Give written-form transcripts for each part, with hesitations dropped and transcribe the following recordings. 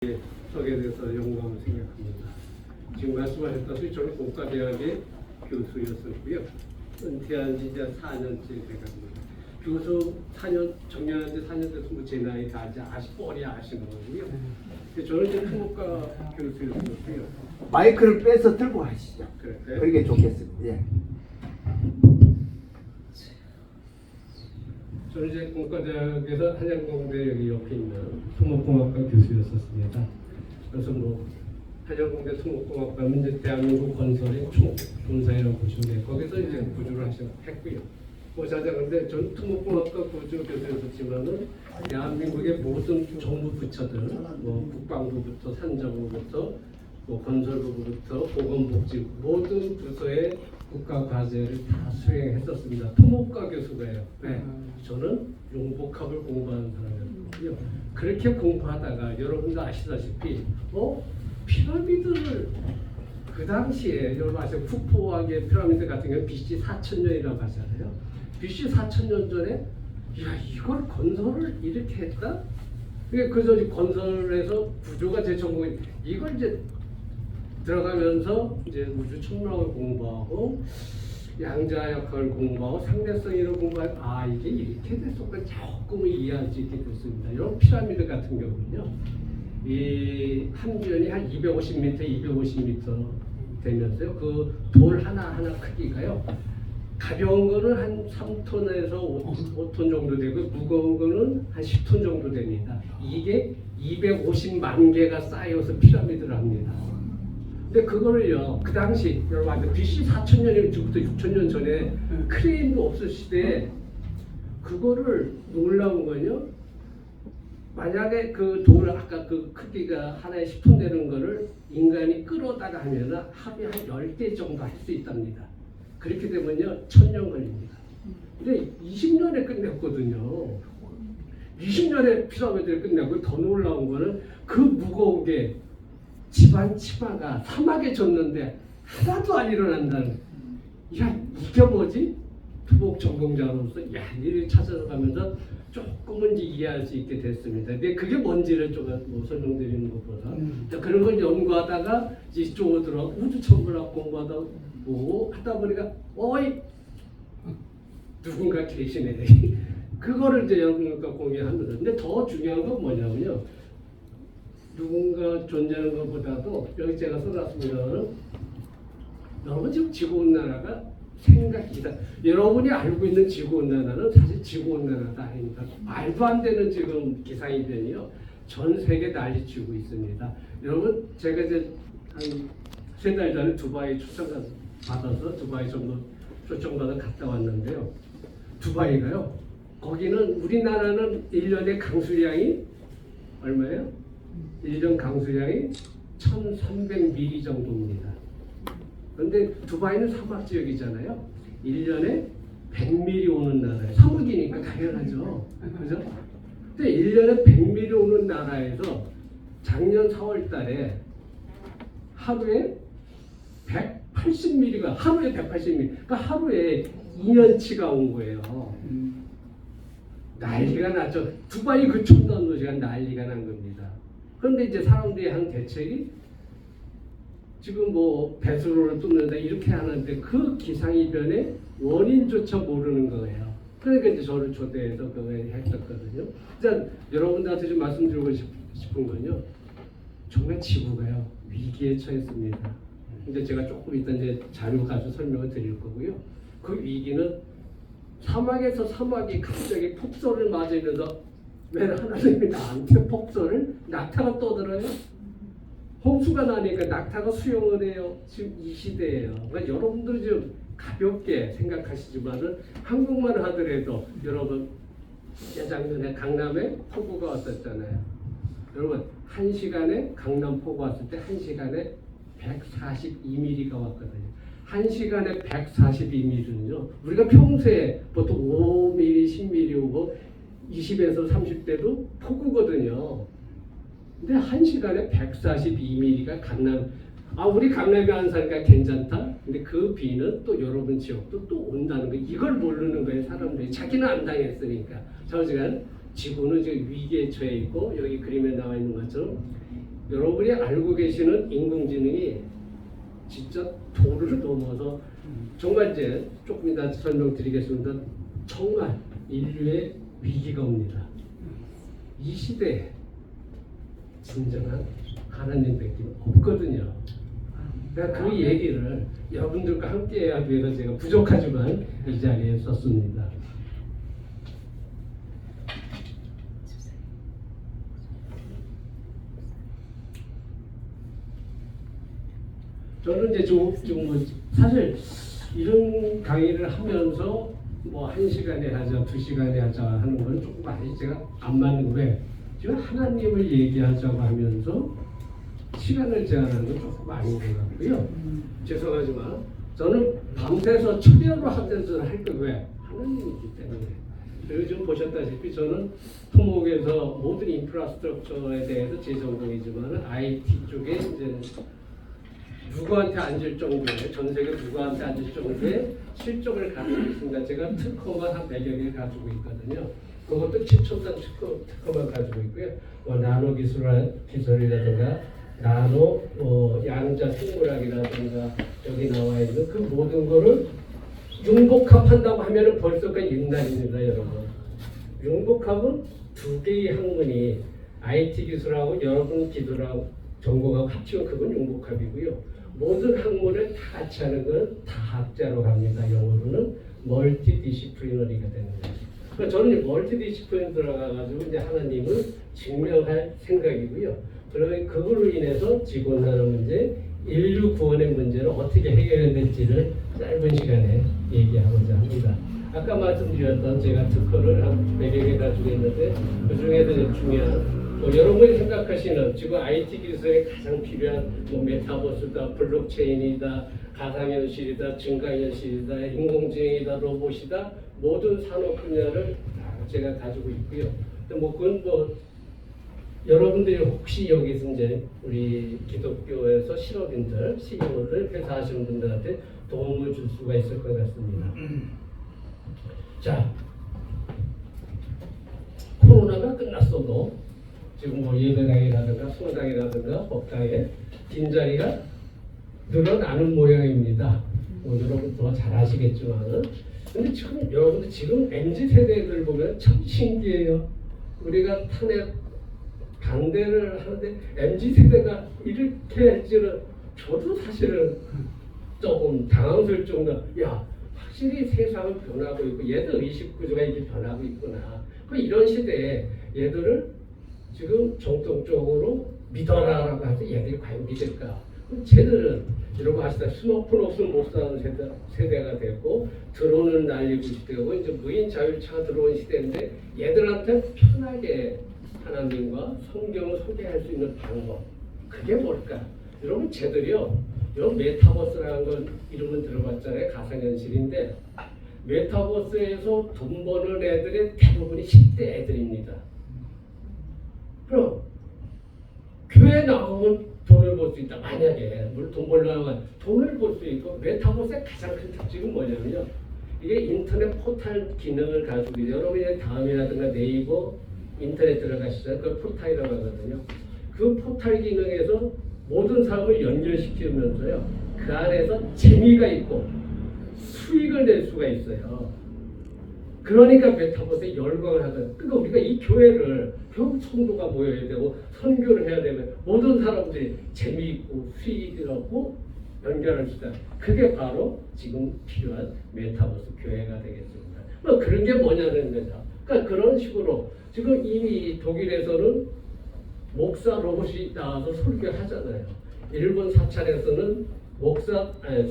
석에 대해서 영광을 생각합니다. 지금 말씀하셨다시피 저는 공과대학의 교수였었고요. 은퇴한 지 이제 4년째 돼갑니다. 교수 4년, 정년한 지 4년 돼서 뭐 제 나이 다 이제 뻔히 아시는 거고요. 저는 이제 토목과 교수였었고요. 마이크를 빼서 들고 하시죠. 그럴까요? 그게 좋겠습니다. 예. 저는 이제 공과대학에서 한양공대 여기 옆에 있는 토목공학과 교수였었습니다. 그래서 뭐 한양공대 토목공학과는 이제 대한민국 건설의 총본사라고 보시면 돼요. 거기서 이제 구조를 했고요. 근데 전 토목공학과 구조 교수였었지만은 대한민국의 모든 정부 부처들, 뭐 국방부부터 산정부부터 뭐 건설부부터 보건복지부 모든 부서의 국가 과제를 다 수행했었습니다. 토목과 교수가요. 네. 저는 용복합을 공부하는 사람이었고요. 그렇게 공부하다가 여러분도 아시다시피 피라미드를 그 당시에 여러분 아시죠? 쿠푸왕의 피라미드 같은 경우는 BC 4000년이라고 하잖아요. BC 4000년 전에 야 이걸 건설을 이렇게 했다? 그래서 건설에서 구조가 제 전공이 이걸 이제 들어가면서 이제 우주 천문학을 공부하고 양자 역학을 공부하고 상대성이를 공부하고 이게 이렇게 됐었구나 조금 이해할 수 있게 됐습니다. 이런 피라미드 같은 경우는요, 이 함변이 한 250m, 250m 되면서요, 그 돌 하나 크기가요, 가벼운 거는 한 3톤에서 5톤 정도 되고 무거운 거는 한 10톤 정도 됩니다. 이게 250만 개가 쌓여서 피라미드를 합니다. 근데 그거를요, 그 당시 여러분 BC 4000년이면 지금부터 6000년 전에 크레인도 없을 시대에 그거를 놀라운 건요, 만약에 그 돌 아까 그 크기가 하나에 10톤 되는 거를 인간이 끌어다가 하면은 하루에 한 10개 정도 할 수 있답니다. 그렇게 되면요 1000년 걸립니다. 근데 20년에 끝냈거든요. 20년에 피라미드를 끝내고 더 놀라운 거는 그 무거운 게 집안 치마가 사막에 졌는데 하나도 안 일어난다는. 야 이게 뭐지? 토목 전공자로서 일일이 찾아서 가면서 조금은 이해할 수 있게 됐습니다. 근데 그게 뭔지를 좀 설명드리는 것보다 그런 걸 연구하다가 이쪽으로 들어 우주 천문학 공부하다 하다 보니까 누군가 계시네. 그거를 이제 여러분과 공유합니다. 근데 더 중요한 건 뭐냐면요, 누군가 존재하는 것보다도 여기 제가 써놨습니다는 여러분 지금 지구온난화가 생각이다. 여러분이 알고 있는 지구온난화는 사실 지구온난화가 아닙니다. 말도 안 되는 지금 기상이변이요 전 세계 난리치고 있습니다. 여러분 제가 이제 한 3달 전에 두바이 받아서 두바이 정도 초청받아 갔다 왔는데요. 두바이가요, 거기는 우리나라는 1년에 강수량이 얼마예요? 1년 강수량이 1300mm 정도입니다. 그런데 두바이는 사막 지역이잖아요. 1년에 100mm 오는 나라예요. 사막이니까 당연하죠. 그죠? 근데 1년에 100mm 오는 나라에서 작년 4월 달에 하루에 180mm가 하루에 180mm. 그러니까 하루에 2년치가 온 거예요. 난리가 났죠. 두바이 그 첨단 도시가 난리가 난 겁니다. 그런데 이제 사람들이 한 대책이 지금 뭐 배수로를 뚫는다 이렇게 하는데 그 기상이변의 원인조차 모르는 거예요. 그러니까 이제 저를 초대해서 그걸 했었거든요. 일단 여러분들한테 좀 말씀드리고 싶은 건요, 정말 지구가요 위기에 처했습니다. 근데 제가 조금 이따 이제 자료 가지고 설명을 드릴 거고요. 그 위기는 사막에서 사막이 갑자기 폭설을 맞으면서 왜 하나님이 나한테 폭설을 낙타가 떠들어요? 홍수가 나니까 낙타가 수영을 해요. 지금 이 시대예요. 그러니까 여러분들이 좀 가볍게 생각하시지만은 한국말 하더라도 여러분 예작년에 강남에 폭우가 왔었잖아요. 여러분 1시간에 강남 폭우 왔을 때 1시간에 142mm가 왔거든요. 1시간에 142mm는요. 우리가 평소에 보통 5mm, 10mm 오고 20에서 30대도 폭우거든요. 근데 1시간에 142mm가 강남, 우리 강남에 안 사니까 괜찮다. 근데 그 비는 또 여러분 지역도 또 온다는 거, 이걸 모르는 거예요. 사람들이 자기는 안 당했으니까. 좌우지간 지구는 지금 위기에 처해 있고, 여기 그림에 나와 있는 것처럼 여러분이 알고 계시는 인공지능이 진짜 도를 넘어서 정말 이제 조금 이따 설명드리겠습니다. 정말 인류의 위기가 옵니다. 이 시대에 진정한 하나님밖에 없거든요. 그러니까 그 얘기를 여러분들과 함께 해야 돼서 제가 부족하지만 이 자리에 섰습니다. 저는 이제 지금 뭐 사실 이런 강의를 하면서 뭐 1시간에 하자, 2시간에 하자 하는 건 조금 많이 제가 안 맞는 거에 지금 하나님을 얘기하자고 하면서 시간을 제한하는 건 조금 아닌 것 같고요. 죄송하지만 저는 밤새서 철야로 하면서 할 거 왜? 하나님이기 때문에. 그리고 지금 보셨다시피 저는 토목에서 모든 인프라스트럭처에 대해서 제 전공이지만 IT 쪽에 이제 누구한테 앉을 정도의 전 세계 누구한테 앉을 정도의 실적을 가지고 있습니다. 제가 특허만 한 100여 개 가지고 있거든요. 그것도 최첨단 특허만 가지고 있고요. 뭐 나노 기술이라든가 나노 양자 생물학이라든가 여기 나와 있는 그 모든 거를 융복합한다고 하면은 벌써 그 옛날입니다, 여러분. 융복합은 두 개의 학문이 IT 기술하고 여러분 기술하고 전공하고 합치면 그건 융복합이고요. 모든 학문을 다 같이 하는 건 다학자로 갑니다. 영어로는 멀티디시플리너리가 되는 거예요. 그러니까 저는 멀티디시플리너 들어가가지고 이제 하나님을 증명할 생각이고요. 그러면 그걸로 인해서 지구온난화 문제, 인류 구원의 문제를 어떻게 해결해야 될지를 짧은 시간에 얘기하고자 합니다. 아까 말씀드렸던 제가 특허를 한 100여 개 가지고 있는데 그 중에서 중요한 여러분이 생각하시는 지금 IT 기술에 가장 필요한 뭐 메타버스다, 블록체인이다, 가상현실이다, 증강현실이다, 인공지능이다, 로봇이다 모든 산업 분야를 다 제가 가지고 있고요. 근데 뭐 그건 뭐 여러분들이 혹시 여기서 이제 우리 기독교에서 실업인들, CEO들, 회사 하시는 분들한테 도움을 줄 수가 있을 것 같습니다. 자, 코로나가 끝났어도 지금 뭐 예배당이라든가 성당이라든가 법당에 빈자리가 늘어나는 모양입니다. 뭐 여러분 더 잘 아시겠지만은 근데 지금 여러분들 지금 MZ 세대들 보면 참 신기해요. 우리가 탄핵 반대를 하는데 MZ 세대가 이렇게 할 줄은 저도 사실은 조금 당황스러울 정도. 야, 확실히 세상은 변하고 있고 얘들 의식 구조가 이렇게 변하고 있구나. 그 이런 시대에 얘들을 지금 정통적으로 믿어라라고 해서 얘들이 과연 믿을까? 그럼 쟤들은 이러고 하시다 스마트폰 없으면 못 사는 세대가 됐고 드론을 날리고 시대고 이제 무인 자율차가 들어온 시대인데 얘들한테 편하게 하나님과 성경을 소개할 수 있는 방법 그게 뭘까? 여러분 쟤들이요 여러분 메타버스라는 건 이름은 들어봤잖아요. 가상현실인데 메타버스에서 돈 버는 애들의 대부분이 10대 애들입니다. 그럼 교회 나오면 돈을 벌 수 있다. 만약에 물론 돈 벌려면 돈을 벌 수 있고 메타버스의 가장 큰 특징은 뭐냐면요. 이게 인터넷 포탈 기능을 가지고 여러분이 다음이라든가 네이버 인터넷 들어가시잖아요. 그 포탈이라고 하거든요. 그 포탈 기능에서 모든 사람을 연결시키면서요. 그 안에서 재미가 있고 수익을 낼 수가 있어요. 그러니까 메타버스에 열광을 하거든요. 그러니까 우리가 이 교회를 결국 성도가 모여야 되고 선교를 해야 되면 모든 사람들이 재미있고 수익을 얻고 연결할 수 있다. 그게 바로 지금 필요한 메타버스 교회가 되겠습니다. 뭐 그런 게 뭐냐는 거죠. 그러니까 그런 식으로 지금 이미 독일에서는 목사 로봇이 나와서 설교하잖아요. 일본 사찰에서는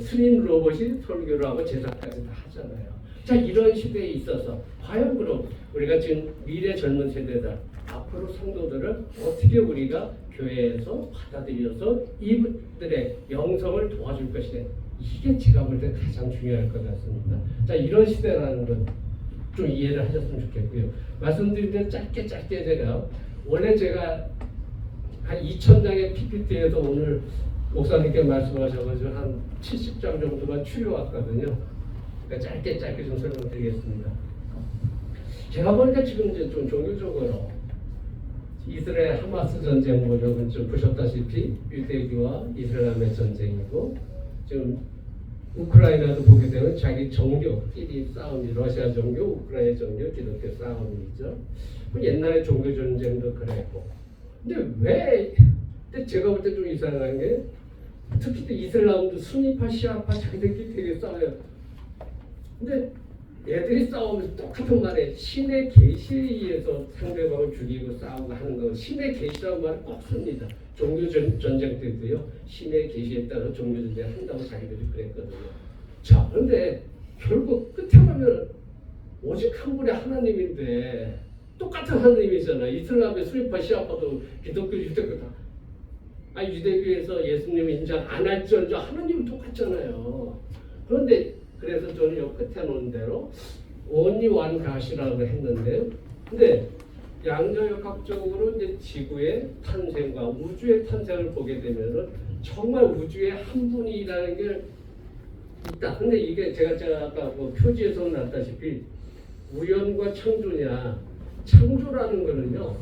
스님 로봇이 설교를 하고 제사까지 다 하잖아요. 자, 이런 시대에 있어서 과연 그럼 우리가 지금 미래 젊은 세대들 앞으로 성도들을 어떻게 우리가 교회에서 받아들여서 이분들의 영성을 도와줄 것이냐 이게 제가 볼 때 가장 중요할 것 같습니다. 자, 이런 시대라는 건 좀 이해를 하셨으면 좋겠고요. 말씀드릴 때 짧게 원래 제가 한 2,000장의 PPT에서 오늘 목사님께 말씀하셔가지고 한 70장 정도만 추려왔거든요. 그러니까 짧게 좀 설명드리겠습니다. 제가 보니까 지금 이제 좀 종교적으로 이스라엘 하마스 전쟁 모력은 좀 보셨다시피 유대교와 이슬람의 전쟁이고 지금 우크라이나도 보게 되면 자기 종교끼리 싸움이 러시아 종교, 우크라이나 종교, 기독교 싸움이죠. 옛날에 종교 전쟁도 그랬고. 근데 제가 볼 때 좀 이상한 게 특히 이슬람도 순위파, 시아파 자기들끼리 되게 싸워요. 근데 애들이 싸우면서 똑같은 말에 신의 계시에 의해서 상대방을 죽이고 싸우고 하는 거 신의 계시라는 말을 꼭 씁니다. 종교 전쟁 때도요. 신의 계시에 따라 종교 전쟁을 한다고 자기들이 그랬거든요. 자, 그런데 결국 끝에 가면 오직 한 분의 하나님인데 똑같은 하나님이잖아. 이슬람의 순위파, 시아파도 기독교, 유대교 다. 아니 유대교에서 예수님 인정 안 할지언정 하나님은 똑같잖아요. 그런데 그래서 저는 요 끝에 놓은 대로 원리완가시라고 했는데요. 근데 양자역학적으로 이제 지구의 탄생과 우주의 탄생을 보게 되면은 정말 우주에 한 분이라는 게 있다. 근데 이게 제가 아까 뭐 표지에서 났다시피 우연과 창조냐, 창조라는 거는요.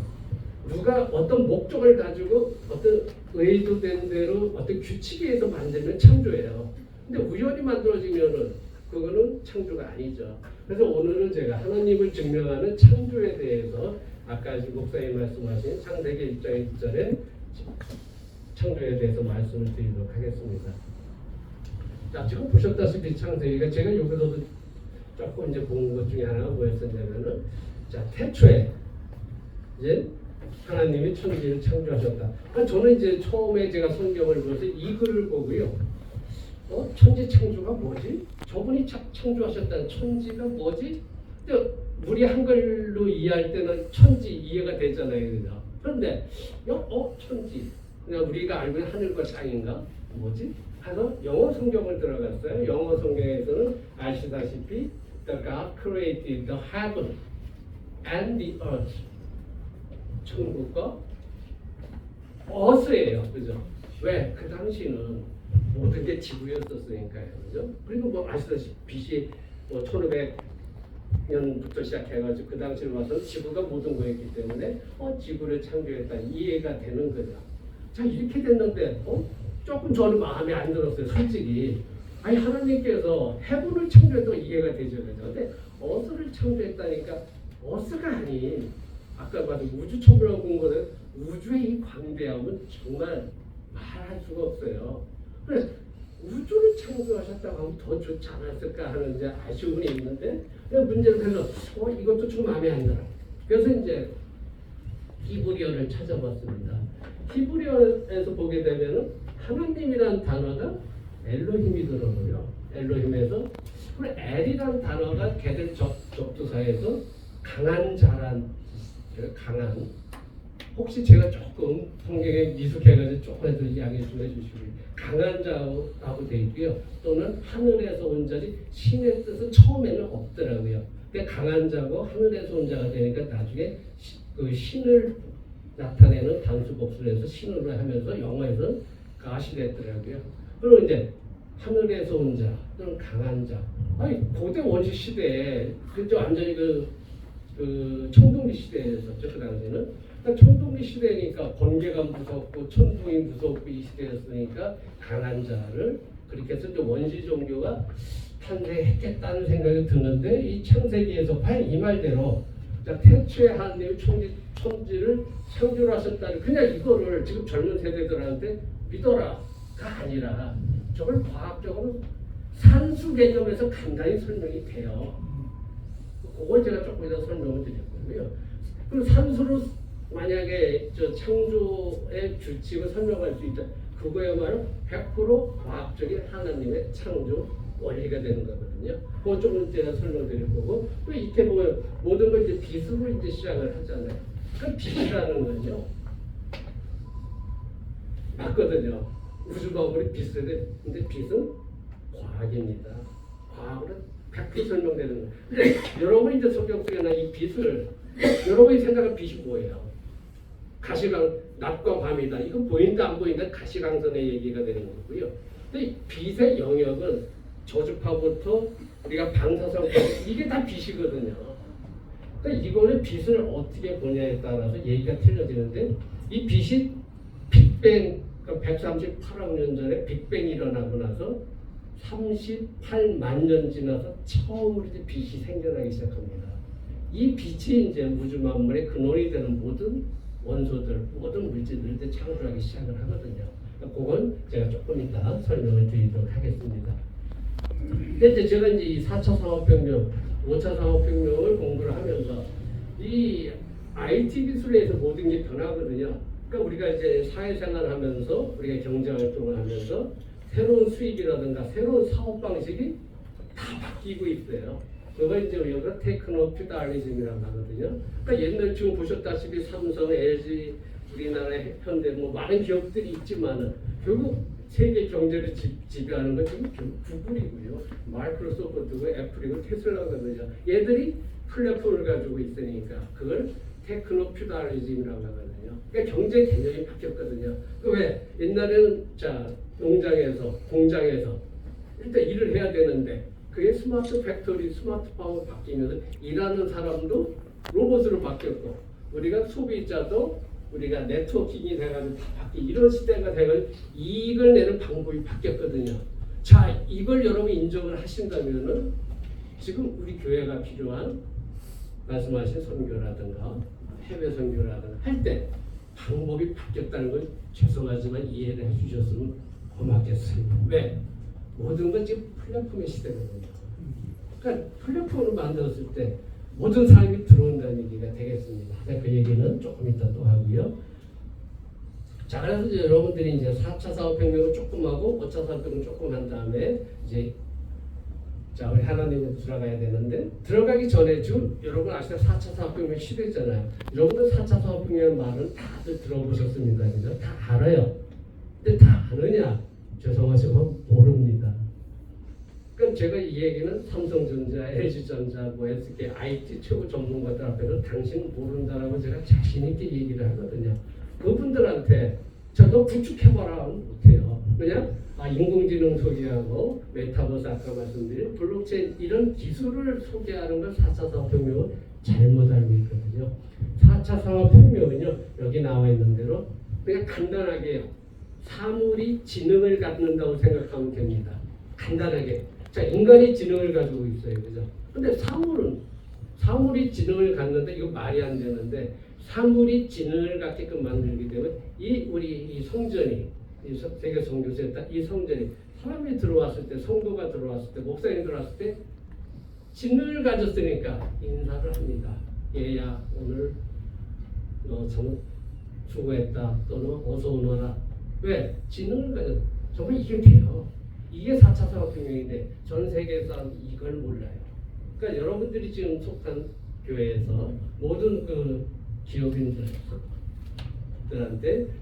누가 어떤 목적을 가지고 어떤 의도된 대로 어떤 규칙에 의해서 만들면 창조예요. 근데 우연히 만들어지면은 그거는 창조가 아니죠. 그래서 오늘은 제가 하나님을 증명하는 창조에 대해서 아까 목사님 말씀하신 창세기 1장 1절에 창조에 대해서 말씀을 드리도록 하겠습니다. 자, 지금 보셨다시피 창세기가 제가 여기서도 조금 이제 본 것 중에 하나가 뭐였었냐면은 자, 태초에 이제 하나님이 천지를 창조하셨다. 그러니까 저는 이제 처음에 제가 성경을 보면서 이 글을 보고요. 천지 창조가 뭐지? 저분이 창조하셨다는 천지가 뭐지? 근데 우리 한글로 이해할 때는 천지 이해가 되잖아요. 그죠? 그런데 천지. 그냥 우리가 알고 있는 하늘과 땅인가? 뭐지? 해서 영어 성경을 들어갔어요. 영어 성경에서는 아시다시피 The God created the heaven and the earth. 천국과 earth예요. 그죠? 왜? 그 당시는 모든 게 지구였었으니까요. 그죠? 그리고 뭐 아시다시피 BC 1500년부터 시작해가지고 그 당시를 봐서 지구가 모든 거였기 때문에 지구를 창조했다 이해가 되는 거죠. 자, 이렇게 됐는데 조금 저는 마음에 안 들었어요. 솔직히. 아니 하나님께서 해분을 창조했다고 이해가 되죠. 그죠? 근데 어스를 창조했다니까 어스가 아닌 아까 봐도 우주 천부라고 본 거는 우주의 이 광대함은 정말 말할 수가 없어요. 그래서 우주를 창조하셨다고 하면 더 좋지 않았을까 하는 이제 아쉬움이 있는데 문제는 그래서 이것도 좀 마음에 안 들어. 그래서 이제 히브리어를 찾아봤습니다. 히브리어에서 보게 되면은 하나님이라는 단어가 엘로힘이더라고요. 엘로힘에서 그리고 엘이라는 단어가 걔들 접두사에서 강한 자란 강한 혹시 제가 조금 성경에 미숙해가지고 조금만 더 이야기 좀 해주시고요. 강한 자라고 되어 있고요. 또는 하늘에서 온 자지 신의 뜻은 처음에는 없더라고요. 근데 강한 자고 하늘에서 온 자가 되니까 나중에 그 신을 나타내는 단수복수를 해서 신으로 하면서 영어에서는 가시 됐더라고요. 그리고 이제 하늘에서 온 자 또는 강한 자. 아니 고대 원시 시대에 그저 완전히 그 청동기 시대였었죠. 그 당시에는. 그러니까 청동기 시대니까 번개가 무섭고 천둥이 무섭고 이 시대였으니까 강한 자를 그렇게 해서 이제 원시 종교가 탄생했겠다는 생각이 드는데 이 창세기에서 과연 이 말대로 태초에 하나님이 천지를 창조를 하셨다는 그냥 이거를 지금 젊은 세대들한테 믿어라가 아니라 저걸 과학적으로 산수 개념에서 간단히 설명이 돼요. 그걸 제가 조금 이따 설명을 드릴 거고요. 그리고 산수로 만약에 저 창조의 규칙을 설명할 수 있다. 그거야말로 100% 과학적인 하나님의 창조 원리가 되는 거거든요. 그거 조금 제가 설명드릴 거고. 또 이렇게 보면 모든 걸 이제 빛으로 이제 시작을 하잖아요. 그 빛이라는 거죠. 맞거든요. 우주가 우리 빛을 근데 빛은 과학입니다. 과학으로 100% 설명되는 거예요. 근데 여러분이 이제 성경 속에 나 이 빛을 여러분이 생각한 빛이 뭐예요? 가시광 낮과 밤이다. 이건 보인다 안 보인다 가시광선의 얘기가 되는 거고요. 근데 이 빛의 영역은 저주파부터 우리가 방사선까지 이게 다 빛이거든요. 그러니까 이거는 빚을 어떻게 보냐에 따라서 얘기가 틀려지는데 이 빚이 빅뱅 그러니까 138억 년 전에 빅뱅이 일어나고 나서 38만 년 지나서 처음으로 이제 빛이 생겨나기 시작합니다. 이 빛이 이제 우주 만물의 근원이 되는 모든 원소들, 모든 물질들을 이제 창조하기 시작을 하거든요. 그건 제가 조금 이따 설명을 드리도록 하겠습니다. 근데 이제 제가 이제 이 4차 산업혁명, 5차 산업혁명을 공부를 하면서 이 IT 기술에서 모든 게 변하거든요. 그러니까 우리가 이제 사회생활을 하면서 우리가 경제활동을 하면서 새로운 수익이라든가 새로운 사업 방식이 다 바뀌고 있어요. 그걸 이제 여기서 테크노 퓨다리즘이라고 하거든요. 그러니까 옛날 지금 보셨다시피 삼성, LG, 우리나라의 현대 뭐 많은 기업들이 있지만은 결국 세계 경제를 지배하는 건 지금 결국 구글이고요, 마이크로소프트고 애플이고 테슬라거든요. 얘들이 플랫폼을 가지고 있으니까 그걸 테크노 퓨다리즘이라고 하거든요. 그러니까 경제 개념이 바뀌었거든요. 왜 옛날에는 자 농장에서 공장에서 일단 일을 해야 되는데 그게 스마트 팩토리, 스마트 팜으로 바뀌면서 일하는 사람도 로봇으로 바뀌었고 우리가 소비자도 우리가 네트워킹이 돼가지고 다 바뀌 이런 시대가 돼가지고 이익을 내는 방법이 바뀌었거든요. 자 이걸 여러분 인정을 하신다면은 지금 우리 교회가 필요한 말씀하신 선교라든가 해외 선교라든가 할 때 방법이 바뀌었다는 걸 죄송하지만 이해를 해주셨으면 고맙겠습니다. 왜? 모든 건 지금 플랫폼의 시대거든요. 그러니까 플랫폼을 만들었을 때 모든 사람이 들어온다는 얘기가 되겠습니다. 그 얘기는 조금 이따 또 하고요. 자, 그래서 이제 여러분들이 이제 4차 산업혁명을 조금 하고 5차 산업혁명을 조금 한 다음에 이제 자, 우리 하나님에 들어가야 되는데 들어가기 전에 지금 여러분 아시는 4차 산업혁명 시대잖아요. 여러분들 4차 산업혁명 말은 다들 들어보셨습니다. 그죠? 다 알아요. 근데 다 아느냐? 죄송하지만 모릅니다. 그럼 제가 이 얘기는 삼성전자, LG전자, 뭐 SK, IT 최고 전문가들 앞에서 당신은 모른다라고 제가 자신 있게 얘기를 하거든요. 그분들한테 저도 구축해봐라 하면 못해요. 그냥 인공지능 소개하고 메타버스 아까 말씀드린 블록체인 이런 기술을 소개하는 걸 4차 산업혁명은 잘못 알고 있거든요. 4차 산업혁명은요 여기 나와 있는 대로 그냥 간단하게 사물이 지능을 갖는다고 생각하면 됩니다. 간단하게. 자, 인간이 지능을 가지고 있어요. 그죠? 근데 사물이 지능을 갖는데 이거 말이 안 되는데 사물이 지능을 갖게끔 만들기 때문에 이 성전이 세계 선교사였다. 이 성전이 사람이 들어왔을 때 성도가 들어왔을 때 목사님 들어왔을 때 지능을 가졌으니까 인사를 합니다. 얘야 오늘 너 수고했다 또는 어서 오너라. 왜? 지능을 가졌 정말 이게 돼요. 이게 4차 산업혁명인데 전 세계 사람 이걸 몰라요. 그러니까 여러분들이 지금 속한 교회에서 모든 그 기업인들한테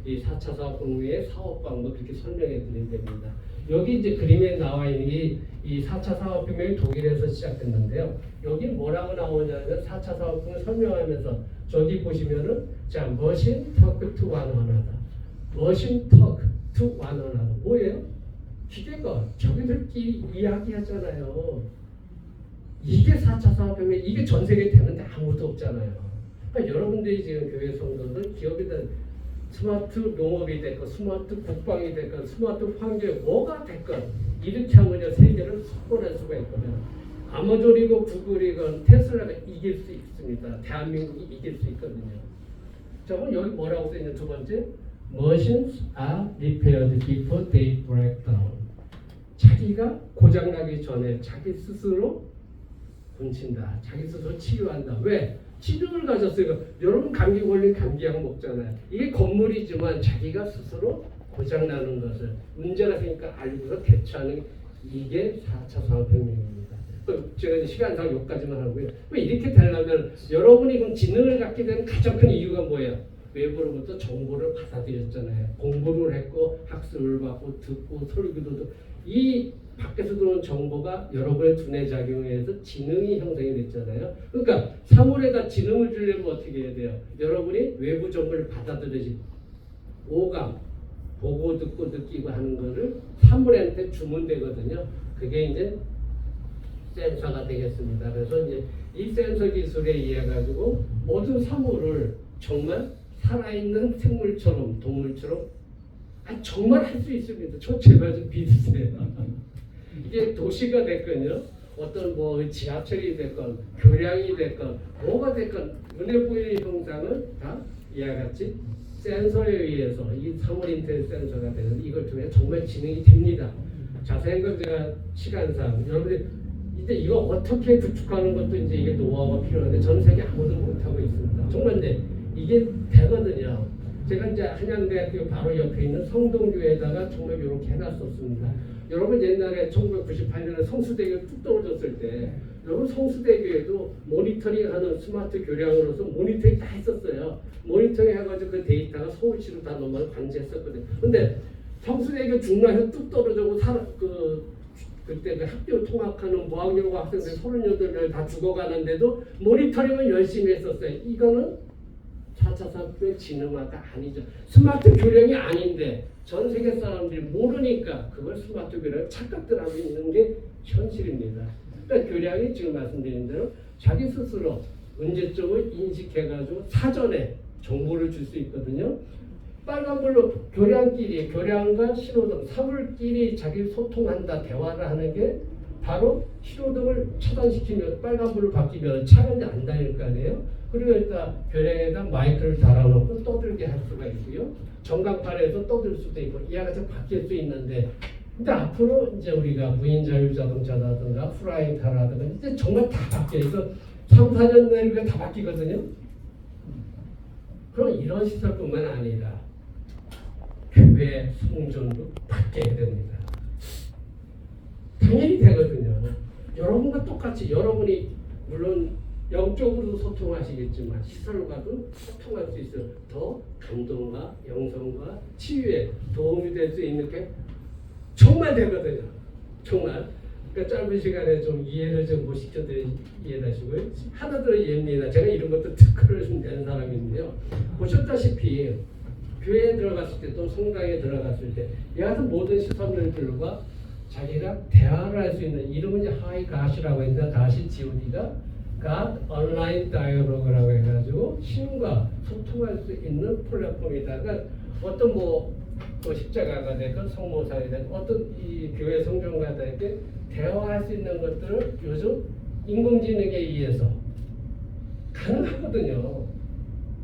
이 4차 산업혁명의 사업 방법 이렇게 설명해 드리면 됩니다. 여기 이제 그림에 나와 있는 이 4차 산업혁명이 독일에서 시작됐는데요. 여기 뭐라고 나오냐면 4차 산업혁명 설명하면서 저기 보시면은 자 머신 터크 투 완원하다. 머신 터크 투 완원하다. 뭐예요? 기계가 자기들끼리 이야기하잖아요. 이게 4차 산업혁명, 이게 전 세계에 되는데 아무도 없잖아요. 그러니까 여러분들이 지금 교회 성도들, 기업이든 스마트 농업이 됐건, 스마트 국방이 됐건, 스마트 환경 뭐가 됐건 이렇게 하면 세계를 석권할 수가 있거든요. 아마존이고 구글이건 테슬라가 이길 수 있습니다. 대한민국이 이길 수 있거든요. 자, 그럼 여기 뭐라고 써있냐 두 번째? Machines are repaired before they break down. 자기가 고장나기 전에 자기 스스로 고친다. 자기 스스로 치료한다. 왜? 치료를 가졌어요. 여러분 감기 걸린 감기약 먹잖아요. 이게 건물이지만 자기가 스스로 고장나는 것을 문제가 생기니까 알고서 대처하는 이게 4차 산업혁명입니다. 제가 시간상 여기까지만 하고요. 왜 이렇게 되려면 여러분이 그럼 지능을 갖게 되는 가장 큰 이유가 뭐예요? 외부로부터 정보를 받아들였잖아요. 공부를 했고 학습을 받고 듣고 설교도 듣고 이 밖에서 들어온 정보가 여러분의 두뇌 작용해서 지능이 형성이 됐잖아요. 그러니까 사물에다 지능을 주려면 어떻게 해야 돼요? 여러분이 외부 정보를 받아들이지 오감, 보고 듣고 느끼고 하는 거를 사물한테 주면 되거든요. 그게 이제 센서가 되겠습니다. 그래서 이제 이 센서 기술에 의해 가지고 모든 사물을 정말 살아있는 생물처럼 동물처럼 정말 할 수 있습니다. 저 제발 좀 믿으세요. 이게 도시가 됐건요, 어떤 뭐 지하철이 됐건 교량이 됐건 뭐가 됐건 눈에 보이는 형상은 다 이와 같이 센서에 의해서 이 사물 인터넷 센서가 되는 이걸 통해 정말 진행이 됩니다. 자세한 건 제가 시간상 여러분들 이제 이거 어떻게 구축하는 것도 이제 이게 노하우가 필요한데 전 세계 아무도 못하고 있습니다. 정말 근데 이게 되거든요. 제가 이제 한양대학교 바로 옆에 있는 성동교에다가 정말 이렇게 해놨었습니다. 여러분 옛날에 1998년에 성수대교 뚝 떨어졌을 때 여러분 성수대교에도 모니터링하는 스마트 교량으로서 모니터링 다 했었어요. 모니터링 해가지고 그 데이터가 서울시로 다 넘어가 관제했었거든요. 근데 성수대교 중간에서 뚝 떨어지고 그때 그 학교 통학하는 무학여고 학생들 38명 다 죽어가는데도 모니터링은 열심히 했었어요. 이거는 4차 산업의 진흥화가 아니죠. 스마트 교량이 아닌데 전 세계 사람들이 모르니까 그걸 스마트 교량 착각들하고 있는 게 현실입니다. 그러니까 교량이 지금 말씀드린 대로 자기 스스로 문제점을 인식해가지고 사전에 정보를 줄 수 있거든요. 빨간불로 교량과 신호등, 사물끼리 자기 소통한다, 대화를 하는 게 바로 신호등을 차단시키면 빨간불로 바뀌면 차가 이제 안 다닐 거 아니에요. 그리고 일단 교량에다 마이크를 달아놓고 떠들게 할 수가 있고요. 전광판에서 떠들 수도 있고 이와 같이 바뀔 수 있는데, 근데 앞으로 이제 우리가 무인 자율자동차라든가 프라이타라든가 이제 정말 다 바뀌어요. 그래서 3, 4년 내에 이게 다 바뀌거든요. 그럼 이런 시설뿐만 아니라 교회 성전도 바뀌어야 됩니다. 당연히 되거든요. 여러분과 똑같이 여러분이 물론 영적으로도 소통하시겠지만 시설과도 소통할 수 있어 더 감동과 영성과 치유에 도움이 될 수 있는 게 정말 되거든요. 정말. 그러니까 짧은 시간에 좀 이해를 좀 못 시켜드리 이해하시고요. 하나 더 예입니다. 제가 이런 것도 특허를 좀 낸 사람인데요. 보셨다시피 교회에 들어갔을 때 또 성당에 들어갔을 때 이와 같은 모든 시설들과 자기가 대화를 할 수 있는 이름은 이제 하이 가시라고 했는데 가시 GOD가 God Online Dialogue라고 해가지고 신과 소통할 수 있는 플랫폼이다. 그러니까 어떤 뭐 십자가가 되건 성모상이 되건 어떤 이 교회 성전가들에게 대화할 수 있는 것들을 요즘 인공지능에 의해서 가능하거든요.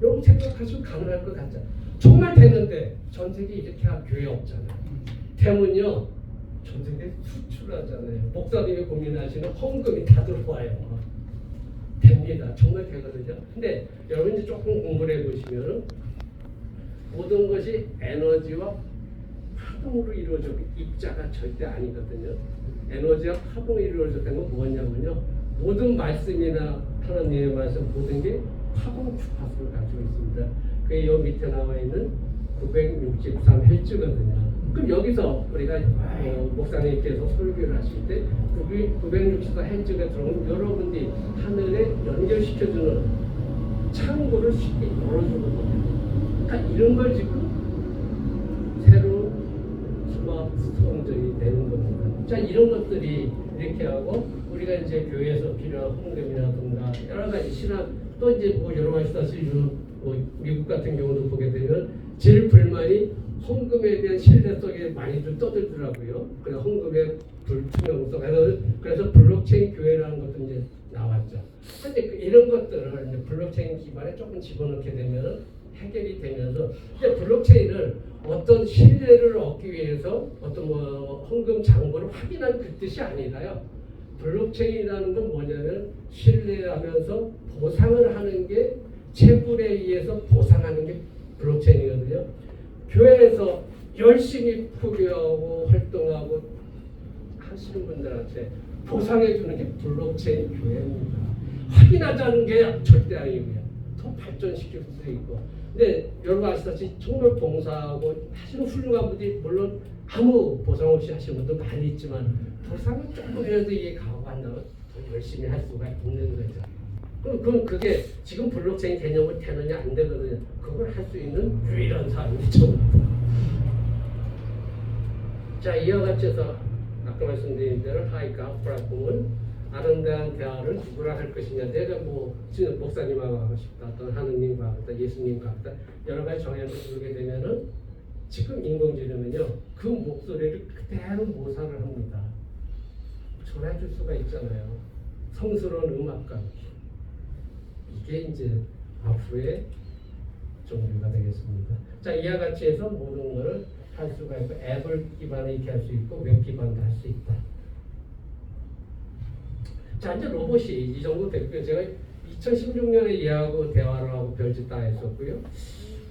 여러분 생각하시면 가능할 것 같죠? 정말 되는데 전 세계 이렇게 할 교회 없잖아요. 대문요 전 세계 수출하잖아요. 목사님이 고민하시는 헌금이 다 들어와요. 됩니다. 정말 되거든요. 근데 여러분 이제 조금 공부를 해보시면 모든 것이 에너지와 파동으로 이루어져 입자가 절대 아니거든요. 에너지와 파동이 이루어졌다는 건 뭐냐면요. 모든 말씀이나 하나님의 말씀 모든 게 파동 주파수를 가지고 있습니다. 그게 여기 밑에 나와 있는 963Hz거든요. 그럼 여기서 우리가 목사님께서 설교를 하실 때 964Hz가 들어오면 여러분들이 하늘에 연결시켜주는 창구를 쉽게 열어주거든요. 그러니까 이런 걸 지금 새로운 스마트 성전이 되는 겁니다. 자, 이런 것들이 이렇게 하고 우리가 이제 교회에서 필요한 헌금이라든가 여러 가지 신학 또 이제 뭐 여러 가지 사실 뭐 미국 같은 경우도 보게 되면 제일 불만이 헌금에 대한 신뢰 속에 많이들 떠들더라고요. 그래서 헌금의 불투명성, 그래서 블록체인 교회라는 것도 이제 나왔죠. 근데 이런 것들을 이제 블록체인 기반에 조금 집어넣게 되면 해결이 되면서 이제 블록체인을 어떤 신뢰를 얻기 위해서 어떤 뭐 헌금 장부를 확인하는 그 뜻이 아니라요. 블록체인이라는 건 뭐냐면 신뢰하면서 보상을 하는 게 채굴에 의해서 보상하는 게 블록체인이거든요. 교회에서 열심히 포교하고 활동하고 하시는 분들한테 보상해 주는 게 블록체인 교회입니다. 확인하자는 게 절대 아니고요. 더 발전시킬 수 있고. 근데 여러분 아시다시피 정말 봉사하고 하시는 훌륭한 분들이 물론 아무 보상 없이 하시는 분도 많이 있지만 보상을 조금이라도 이게 각오한다면 더 열심히 할 수가 있는 거죠. 그럼 그게 지금 블록체인 개념을 되느냐 안 되거든요. 그걸 할 수 있는 유일한 사람이죠. 자, 이와 같이 해서 아까 말씀드린 대로 하이카 플랫폼은 아름다운 대화를 누구랑 할 것이냐. 내가 뭐 지금 목사님하고 하고 싶다, 또는 하느님과 하고 싶다, 예수님과 하고 싶다, 여러 가지 정해서 부르게 되면은 지금 인공지능은요 그 목소리를 그대로 모사를 합니다. 전해줄 수가 있잖아요. 성스러운 음악과 이게 이제 앞으로의 종류가 되겠습니다. 자, 이와 같이 해서 모든 것을 할 수가 있고 앱을 기반에 이렇게 할 수 있고 웹 기반도 할 수 있다. 자, 이제 로봇이 이 정도 됐고요. 제가 2016년에 얘하고 대화를 하고 별짓 다 했었고요.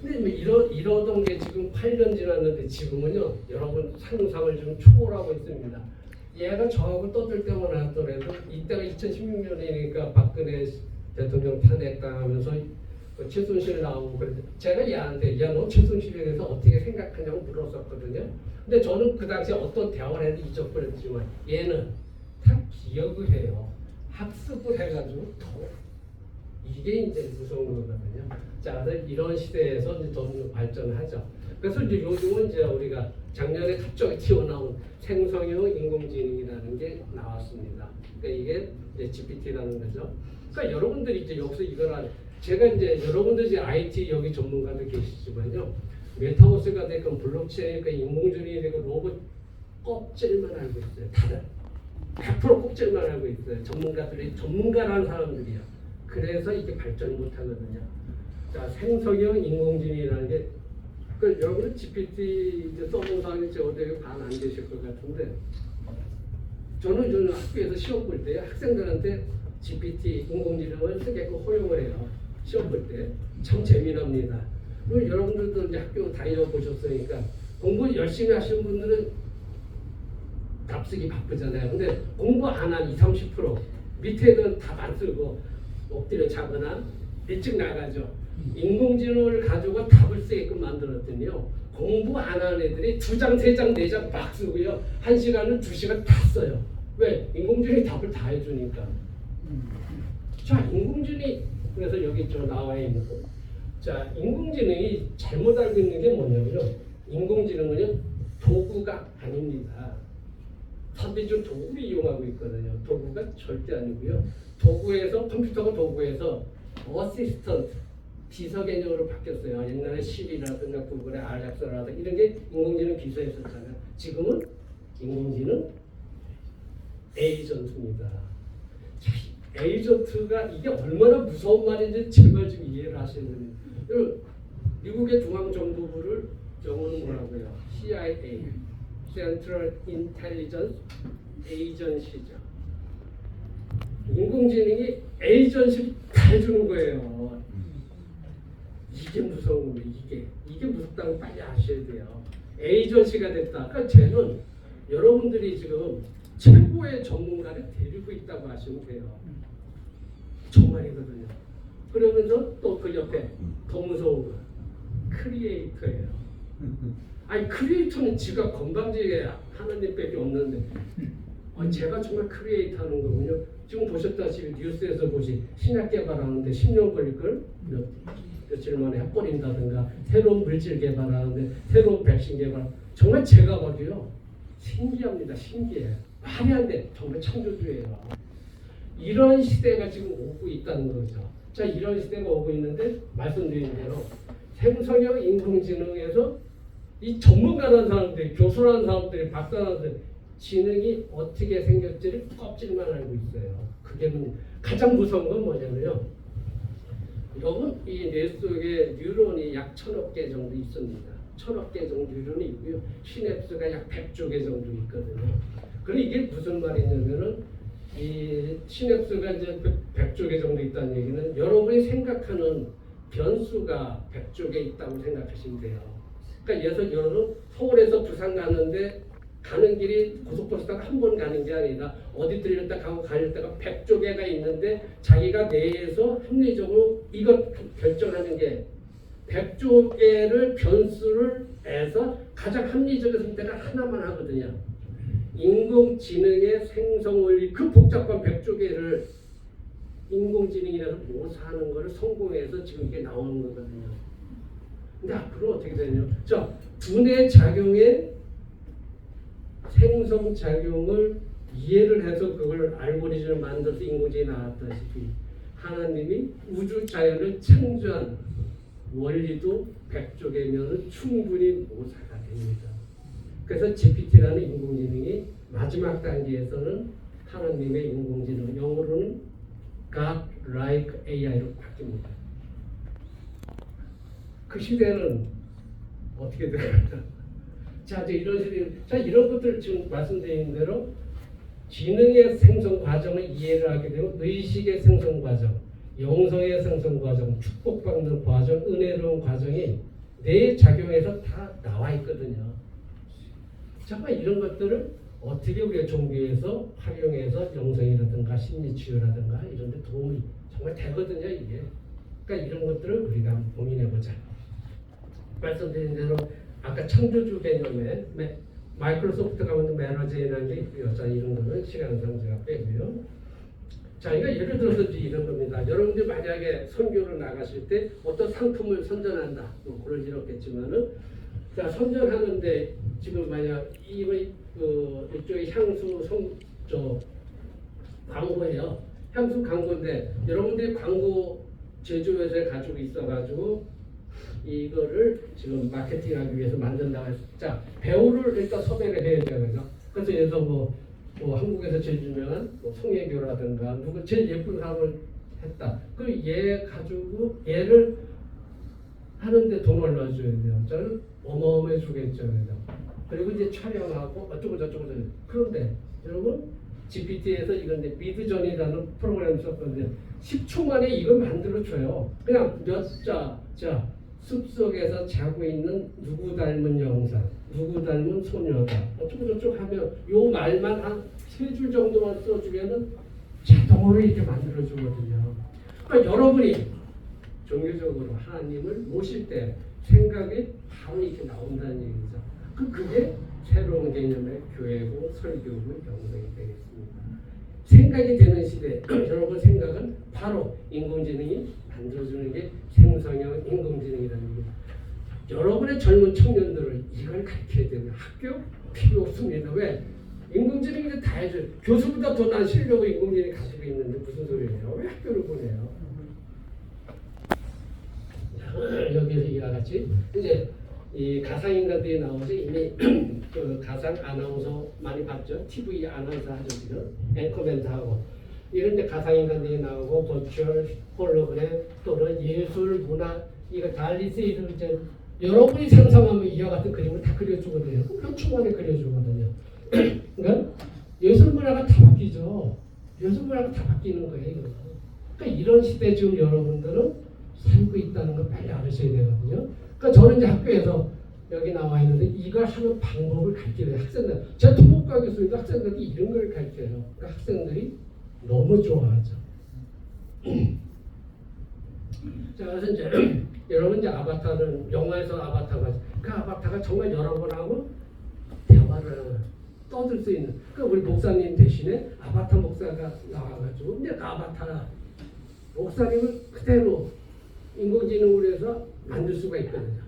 근데 뭐 이러던 게 지금 8년 지났는데 지금은요 여러분 상상을 좀 초월하고 있습니다. 얘가 저하고 떠들 때만 하더라도 이때가 2016년이니까 박근혜 대통령 탄핵당하면서 최순실 나오고 그랬는데 제가 얘한테 야 너 최순실에 대해서 어떻게 생각하냐고 물었었거든요. 근데 저는 그 당시에 어떤 대화를 해도 잊어버렸지만 얘는 다 기억을 해요. 학습을 해가지고 더 이게 이제 무서운 거거든요. 자, 그래서 이런 시대에서 이제 더 발전하죠. 그래서 이제 요즘은 이제 우리가 작년에 갑자기 튀어나온 생성형 인공지능이라는 게 나왔습니다. 그러니까 이게 이제 GPT라는 거죠. 그러니까 여러분들이 이제 여기서 이걸 제가 이제 여러분들 이제 IT 여기 전문가도 계시지만요. 메타버스가 됐건 블록체인, 그러니까 인공지능이 되고 로봇 껍질만 알고 있어요. 다들 100% 껍질만 알고 있어요. 전문가라는 사람들이요. 그래서 이게 발전 못하거든요. 자, 생성형 인공지능이라는 게 여러분 GPT 이제 써본 사람이 이제 어디 반 안 계실 것 같은데 저는 학교에서 시험 볼 때 학생들한테 GPT 인공지능을 쓰게끔 허용을 해요. 시험 볼 때 참 재미납니다. 그리고 여러분들도 이제 학교 다녀 보셨으니까 공부 열심히 하시는 분들은 답쓰기 바쁘잖아요. 근데 공부 안 한 20, 30% 밑에 애들은 답 안 쓰고 엎드려 자거나 일찍 나가죠. 인공지능을 가지고 답을 쓰게끔 만들었더니요. 공부 안 하는 애들이 2장, 3장, 4장 막 쓰고요. 1시간을 2시간 다 써요. 왜? 인공지능이 답을 다 해주니까. 자, 인공지능이 그래서 여기 좀 나와 있는 거. 자, 인공지능이 잘못 알고 있는 게 뭐냐면요. 인공지능은요 도구가 아닙니다. 사람들이 좀 도구를 이용하고 있거든요. 도구가 절대 아니고요. 도구에서 컴퓨터가 도구에서 어시스턴트 비서 개념으로 바뀌었어요. 옛날에 시리라든가 구글의 알렉사라든가 이런 게 인공지능 비서였었잖아요. 지금은 인공지능 에이전트입니다. 자, 에이전트가 이게 얼마나 무서운 말인지 제발 좀 이해를 하셔야 됩니다. 미국의 중앙정보부를 영어는 뭐라고요? CIA, Central Intelligence Agency죠. 인공지능이 에이전시를 다 해주는 거예요. 이게 무서운 거예요. 이게 무섭다고 빨리 아셔야 돼요. 에이전시가 됐다. 그러니까 쟤는 여러분들이 지금 최고의 전문가를 데리고 있다고 하시면 돼요. 정말이거든요. 그러면서 또 그 옆에 더 무서운 거 크리에이터예요. 아니 크리에이터는 지가 건방지게 하나님밖에 없는데 제가 정말 크리에이터 하는 거군요. 지금 보셨다시피 뉴스에서 보시 신약 개발하는데 10년 걸릴 걸 며칠 만에 해버린다든가 새로운 물질 개발하는데 새로운 백신 개발 정말 제가 봐도요 신기합니다. 신기해. 말이 안 돼. 정말 창조주예요. 이런 시대가 지금 오고 있다는 거죠. 자, 이런 시대가 오고 있는데 말씀드린 대로 생성형 인공지능에서 이 전문가라는 사람들이 교수라는 사람들이 박사라는 사람들이 지능이 어떻게 생겼지를 껍질만 알고 있어요. 그게 가장 무서운 건 뭐냐면요. 여러분 이 뇌 속에 뉴런이 약 1000억 개 정도 있습니다. 1000억 개 정도 뉴런이 있고요. 시냅스가 약 100조 개 정도 있거든요. 그럼 이게 무슨 말이냐면은 이 시냅스가 이제 100조 개 정도 있다는 얘기는 여러분이 생각하는 변수가 100조 개 있다고 생각하시면 돼요. 그러니까 예를 여러분 서울에서 부산 가는데 가는 길이 고속버스 타고 한 번 가는 게 아니라 어디 들렸다 가고 가릴 때가 100조 개가 있는데 자기가 뇌에서 합리적으로 이것 결정하는 게 100조 개를 변수를 해서 가장 합리적인 선택을 하나만 하거든요. 인공지능의 생성 원리 그 복잡한 100조 개를 인공지능이라서 모사하는 것을 성공해서 지금 이게 나오는 거거든요. 근데 앞으로 어떻게 되냐면 자, 두뇌 작용에 생성작용을 이해를 해서 그걸 알고리즘을 만들어서 인공지능이 나왔다시피 하나님이 우주 자연을 창조한 원리도 백조개면은 충분히 모사가 됩니다. 그래서 GPT라는 인공지능이 마지막 단계에서는 하나님의 인공지능, 영어로는 God-like AI로 바뀝니다. 그 시대는 어떻게 될까요? 자, 이제 이런 시대, 자, 이런 것들 지금 말씀드린 대로 지능의 생성 과정을 이해를 하게 되고 의식의 생성 과정, 영성의 생성 과정, 축복받는 과정, 은혜로운 과정이 뇌에 작용해서 다 나와 있거든요. 정말 이런 것들을 어떻게 우리가 종교에서 활용해서 영성이라든가 심리치유라든가 이런 데 도움이 정말 되거든요, 이게. 그러니까 이런 것들을 우리가 한번 고민해보자. 말씀드린 대로 아까 창조주 개념에 마이크로소프트가 만든 매너제라는 게 있고요. 자, 이런 거는 시간상 제가 빼고요. 자, 그러니까 예를 들어서 이런 겁니다. 여러분들 만약에 선교를 나가실 때 어떤 상품을 선전한다. 뭐 그럴 일 없겠지만은 자, 선전하는데 지금 만약 이쪽에 향수 광고예요. 향수 광고인데 여러분들이 광고 제조회사를 가지고 있어가지고 이거를 지금 마케팅하기 위해서 만든다고 해서 자, 배우를 일단 섭외를 해야 되거든요. 그래서 예를 들어 뭐 한국에서 제일 유명한 송혜교라든가 누구 제일 예쁜 사람을 했다. 그럼 얘 가지고 얘를 하는데 돈 얼마 줘야 돼요? 저는 어마어마해 주겠죠. 그리고 이제 촬영하고 어쩌고 저쩌고. 그런데 여러분 GPT에서 이건 미드전이라는 프로그램을 썼거든요. 10초 만에 이걸 만들어줘요. 그냥 자 숲속에서 자고 있는 누구 닮은 영상, 누구 닮은 소녀다, 어쩌고 저쩌고 하면 요 말만 한 3줄 정도만 써주면은 자동으로 이렇게 만들어주거든요. 그러니까 여러분이 종교적으로 하나님을 모실 때 생각이 바로 이렇게 나온다는 얘기죠. 그게 새로운 개념의 교회고 설교고 영성이 되겠습니다. 생각이 되는 시대, 여러분 생각은 바로 인공지능이 만들어주는 게 생성형 인공지능이라는 얘기입니다. 여러분의 젊은 청년들을 이걸 가르쳐야 되는 학교 필요 없습니다. 왜? 인공지능이 다 해줘요. 교수보다 더 나은 실력을 인공지능이 가지고 있는데 무슨 소리예요? 왜 학교를 보내요? 여기서 이와 같이 이제 이 가상인간들이 나오죠. 이미 그 가상 아나운서 많이 봤죠. TV 아나운서 하죠 지금 앵커맨도 하고 이런 데 가상인간들이 나오고 버추얼 홀로그램 또는 예술 문화 이거 달리스를 이제 여러분이 상상하면 이와 같은 그림을 다 그려주거든요. 몇 초 만에 그려주거든요. 그러니까 예술 문화가 다 바뀌죠. 예술 문화가 다 바뀌는 거예요. 이거. 그러니까 이런 시대 지금 여러분들은 살고 있다는 걸 빨리 알으셔야 되거든요. 그러니까 저는 이제 학교에서 여기 나와 있는데 이걸 하는 방법을 가르쳐요. 학생들. 제가 토목과 교수인데 학생들이 이런 걸 가르쳐요. 그러니까 학생들이 너무 좋아하죠. 자, 그래서 이제 여러분 이제 아바타는 영화에서 아바타가 그 아바타가 정말 여러분하고 대화를 떠들 수 있는. 그 우리 목사님 대신에 아바타 목사가 나와가지고 근데 그 아바타 목사님을 그대로 인공지능으로 해서 만들 수가 있거든요.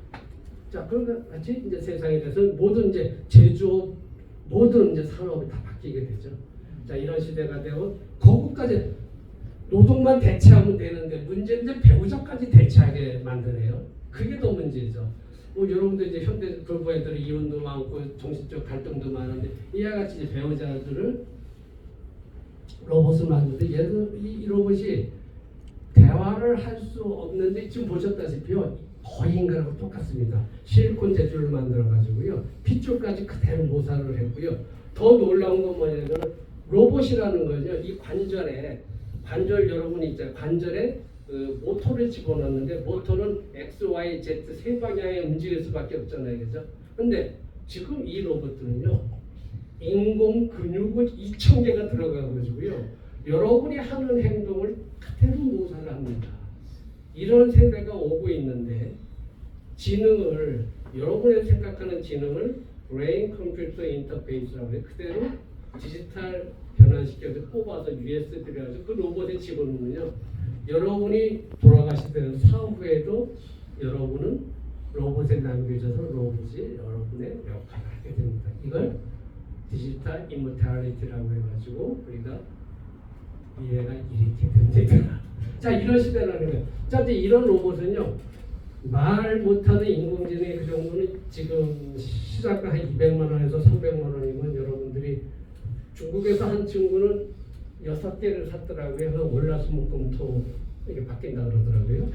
자, 그런 같이 이제 세상에 대해서 모든 이제 제조업, 모든 이제 산업이 다 바뀌게 되죠. 자, 이런 시대가 되고 거기까지 노동만 대체하면 되는데 문제는 이제 배우자까지 대체하게 만드네요. 그게 더 문제죠. 뭐 여러분들 이제 현대 돌보애들이 이혼도 많고 정신적 갈등도 많은데 이와 같이 이제 배우자들을 로봇을 만드는데 얘도 이 로봇이 대화를 할 수 없는데 지금 보셨다시피요 거의 인간하고 똑같습니다. 실리콘 재질을 만들어 가지고요 핏줄까지 그대로 모사를 했고요. 더 놀라운 건 뭐냐면 로봇이라는 거죠. 이 관절 여러분이 있잖아요. 관절에 그 모터를 집어넣는데 모터는 X, Y, Z 세 방향에 움직일 수밖에 없잖아요, 그죠? 근데 지금 이 로봇들은요 인공 근육을 2,000개가 들어가가지고요 여러분이 하는 행동을 그대로 모사를 합니다. 이런 세대가 오고 있는데 지능을 여러분의 생각하는 지능을 브레인 컴퓨터 인터페이스라고 해요. 그대로 디지털 변환시켜서 뽑아서 USB를 해가지고 그 로봇에 집어넣으면요 여러분이 돌아가실 때는 사후에도 여러분은 로봇에 남겨져서 로봇이 여러분의 역할을 하게 됩니다. 이걸 디지털 이모탈리티라고 해가지고 우리가 미래가 이렇게 됩니다. 자, 이런 시대라는 거예요. 자, 이제 이런 로봇은요, 말 못하는 인공지능의 그 정도는 지금 시작가 한 200만 원에서 300만 원이면 여러분들이 중국에서 한 친구는 6개를 샀더라고요. 그래서 월화수목금토 이게 바뀐다 그러더라고요.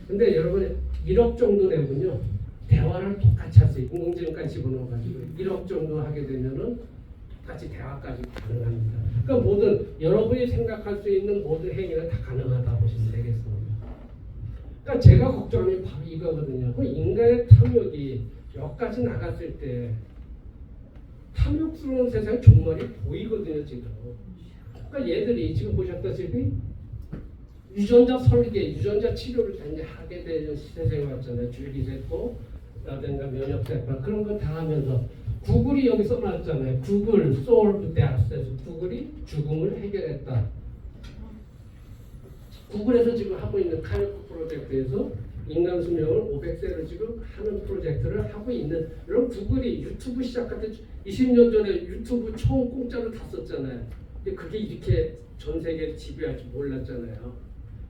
근데 여러분 1억 정도 내군요. 대화를 똑같이 할 수 있고 인공지능까지 집어넣어가지고 1억 정도 하게 되면은 똑같이 대화까지 가능합니다. 그러니까 모든 여러분이 생각할 수 있는 모든 행위는 다 가능하다 보시면 되겠습니다. 그러니까 제가 걱정하는 게 바로 이거거든요. 그 인간의 탐욕이 여기까지 나갔을 때 탐욕스러운 세상 정말이 보이거든요, 지금. 그러니까 얘들이 지금 보셨다시피 유전자 설계, 유전자 치료를 이제 하게 되는 세상이 왔잖아요. 줄기세포라든가 면역세포 그런 거 다 하면서 구글이 여기 써놨잖아요. 구글 solved death. 구글이 죽음을 해결했다. 구글에서 지금 하고 있는 카이코 프로젝트에서 인간 수명을 500세를 지금 하는 프로젝트를 하고 있는 이런 구글이 유튜브 시작할 때 20년 전에 유튜브 처음 공짜로 다 썼잖아요. 근데 그게 이렇게 전 세계를 지배할 줄 몰랐잖아요.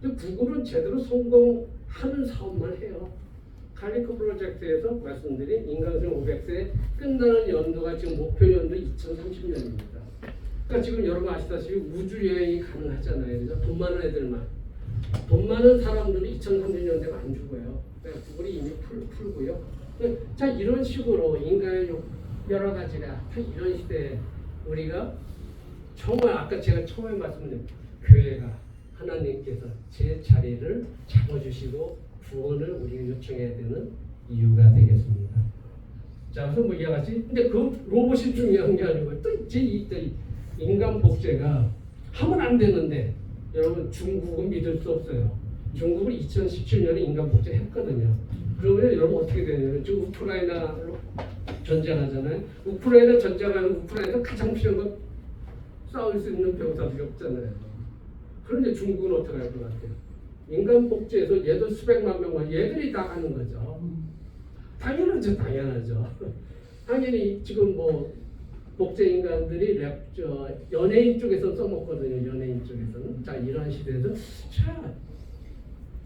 근데 구글은 제대로 성공하는 사업만 해요. 칼리코 프로젝트에서 말씀드린 인간수명 500세 끝나는 연도가 지금 목표 연도 2030년입니다. 그러니까 지금 여러분 아시다시피 우주 여행이 가능하잖아요. 그래서 돈 많은 애들만. 돈 많은 사람들은 2030년 되면 안 죽어요. 그러니까 구글이 이미 풀고요. 자, 이런 식으로 인간의 여러 가지가 다 이런 시대에 우리가 정말 아까 제가 처음에 말씀드린 교회가 하나님께서 제 자리를 잡아주시고 구원을 우리가 요청해야 되는 이유가 되겠습니다. 자, 그래서 뭐 이와 같이 근데 그 로봇이 중요한 게 아니고 또 이제 인간 복제가 하면 안 되는데 여러분 중국은 믿을 수 없어요. 중국은 2017년에 인간 복제 했거든요. 그러면 여러분 어떻게 되냐면 지금 우크라이나로 전쟁하잖아요. 우크라이나 전쟁하는 우크라이나에서 가장 필요한 건 싸울 수 있는 병사들이 없잖아요. 그런데 중국은 어떻게 할 것 같아요? 인간 복제에서 얘도 수백만 명만 얘들이 다 하는 거죠. 당연하죠, 당연하죠. 당연히 지금 뭐 복제 인간들이 연예인 쪽에서 써먹거든요. 연예인 쪽에서는. 자, 이런 시대에서 자,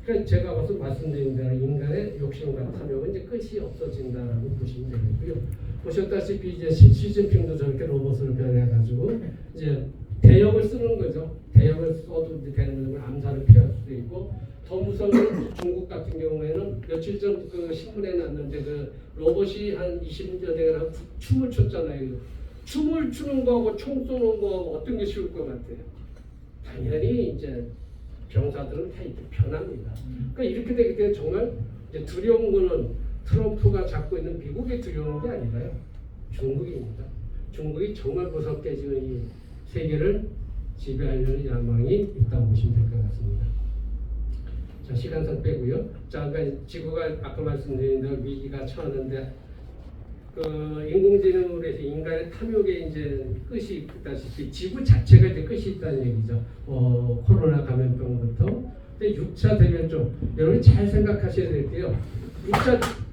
그러니까 제가 가서 말씀드린 대로 인간의 욕심과 탐욕은 이제 끝이 없어진다라고 보시면 되겠고요. 보셨다시피 이제 시진핑도 저렇게 로봇을 변해가지고 이제 대역을 쓰는 거죠. 대역을 써도 되는 걸 암살을 피할 수도 있고 더 무서운 건 중국 같은 경우에는 며칠 전 그 신문에 났는데 그 로봇이 한 20여 대가 춤을 췄잖아요. 춤을 추는 거하고 총 쏘는 거하고 어떤 게 쉬울 것 같아요? 당연히 이제 병사들은 다 이렇게 변합니다. 그러니까 이렇게 되기 때문에 정말 이제 두려운 거는 트럼프가 잡고 있는 미국이 두려운 게 아니라요. 중국입니다. 중국이 정말 무섭게 지금 이 세계를 지배하려는 야망이 있다고 보시면 될 것 같습니다. 자, 시간상 빼고요. 자, 그러니까 지구가 아까 말씀드린 대로 위기가 처하는데 그 인공지능으로 해서 인간의 탐욕에 이제 끝이 있다시피 지구 자체가 이제 끝이 있다는 얘기죠. 코로나 감염병부터. 근데 6차 대멸종 여러분 잘 생각하셔야 될 게요.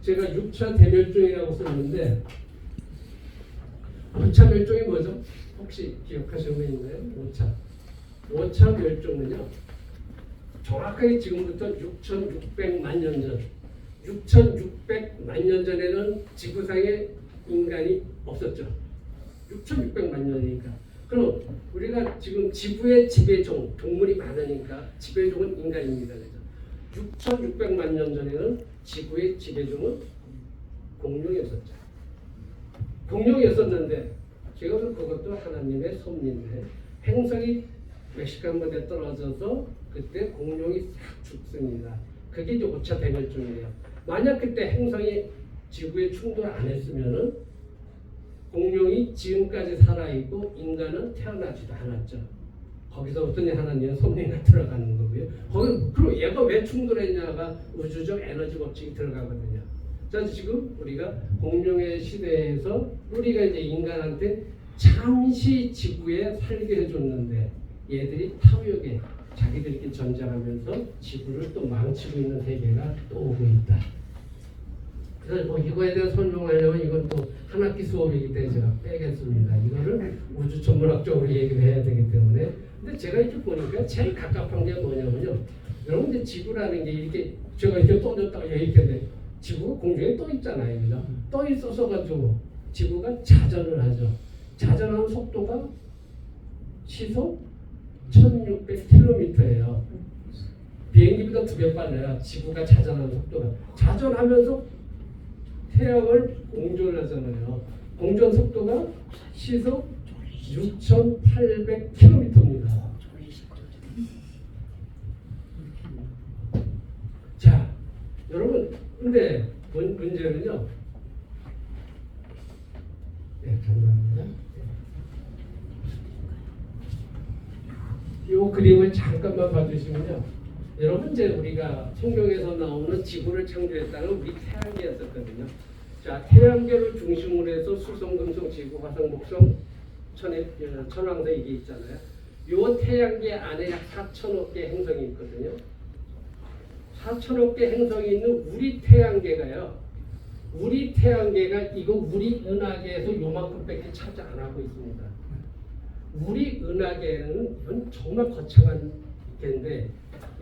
제가 6차 대멸종이라고 썼는데 5차 멸종이 뭐죠? 혹시 기억하시는 분 있나요? 5차 멸종은요. 정확하게 지금부터 6,600만 년 전 6,600만 년 전에는 지구상에 인간이 없었죠. 6,600만 년이니까. 그럼 우리가 지금 지구의 지배종, 동물이 많으니까 지배종은 인간입니다. 그죠? 6,600만 년 전에는 지구의 지배종은 공룡이었었죠. 공룡이었었는데 제가 그것도 하나님의 섭리인데 행성이 멕시칸만에 떨어져서 그때 공룡이 싹 죽습니다. 그게 이제 5차 대멸종이에요. 만약 그때 행성이 지구에 충돌 안 했으면은 공룡이 지금까지 살아있고 인간은 태어나지도 않았죠. 거기서부터 하나님의 섭리가 들어가는 거고요. 그리고 얘가 왜 충돌했냐가 우주적 에너지 법칙이 들어가거든요. 자, 지금 우리가 공룡의 시대에서 우리가 이제 인간한테 잠시 지구에 살게 해줬는데 얘들이 탐욕에 자기들끼리 전쟁하면서 지구를 또 망치고 있는 세계가 또 오고 있다. 그래서 뭐 이거에 대해 설명하려면 이건 또 한 학기 수업이기 때문에 제가 빼겠습니다. 이거를 우주 천문학적으로 얘기를 해야 되기 때문에. 근데 제가 이렇게 보니까 제일 갑갑한 게 뭐냐면요. 여러분 이제 지구라는 게 이렇게 제가 이렇게 떠졌다가 이렇게 지구가 공중에 떠 있잖아요. 그죠? 떠 있어서 가지고 지구가 자전을 하죠. 자전하는 속도가 시속 1600km예요. 비행기보다 2배 빨라요. 지구가 자전하는 속도가. 자전하면서 태양을 공전을 하잖아요. 공전 속도가 시속 6800km입니다. 자, 여러분, 근데 문제는요. 네, 감사합니다. 이 그림을 잠깐만 봐주시면요. 여러분 이제 우리가 성경에서 나오는 지구를 창조했다는 우리 태양계였었거든요. 자, 태양계를 중심으로 해서 수성, 금성, 지구, 화성, 목성, 천왕성 이게 있잖아요. 요 태양계 안에 약 4천억 개 행성이 있거든요. 4천억 개 행성이 있는 우리 태양계가요. 우리 태양계가 이거 우리 은하계에서 요만큼밖에 차지 안 하고 있습니다. 우리 은하계는 이건 정말 거창한 개인데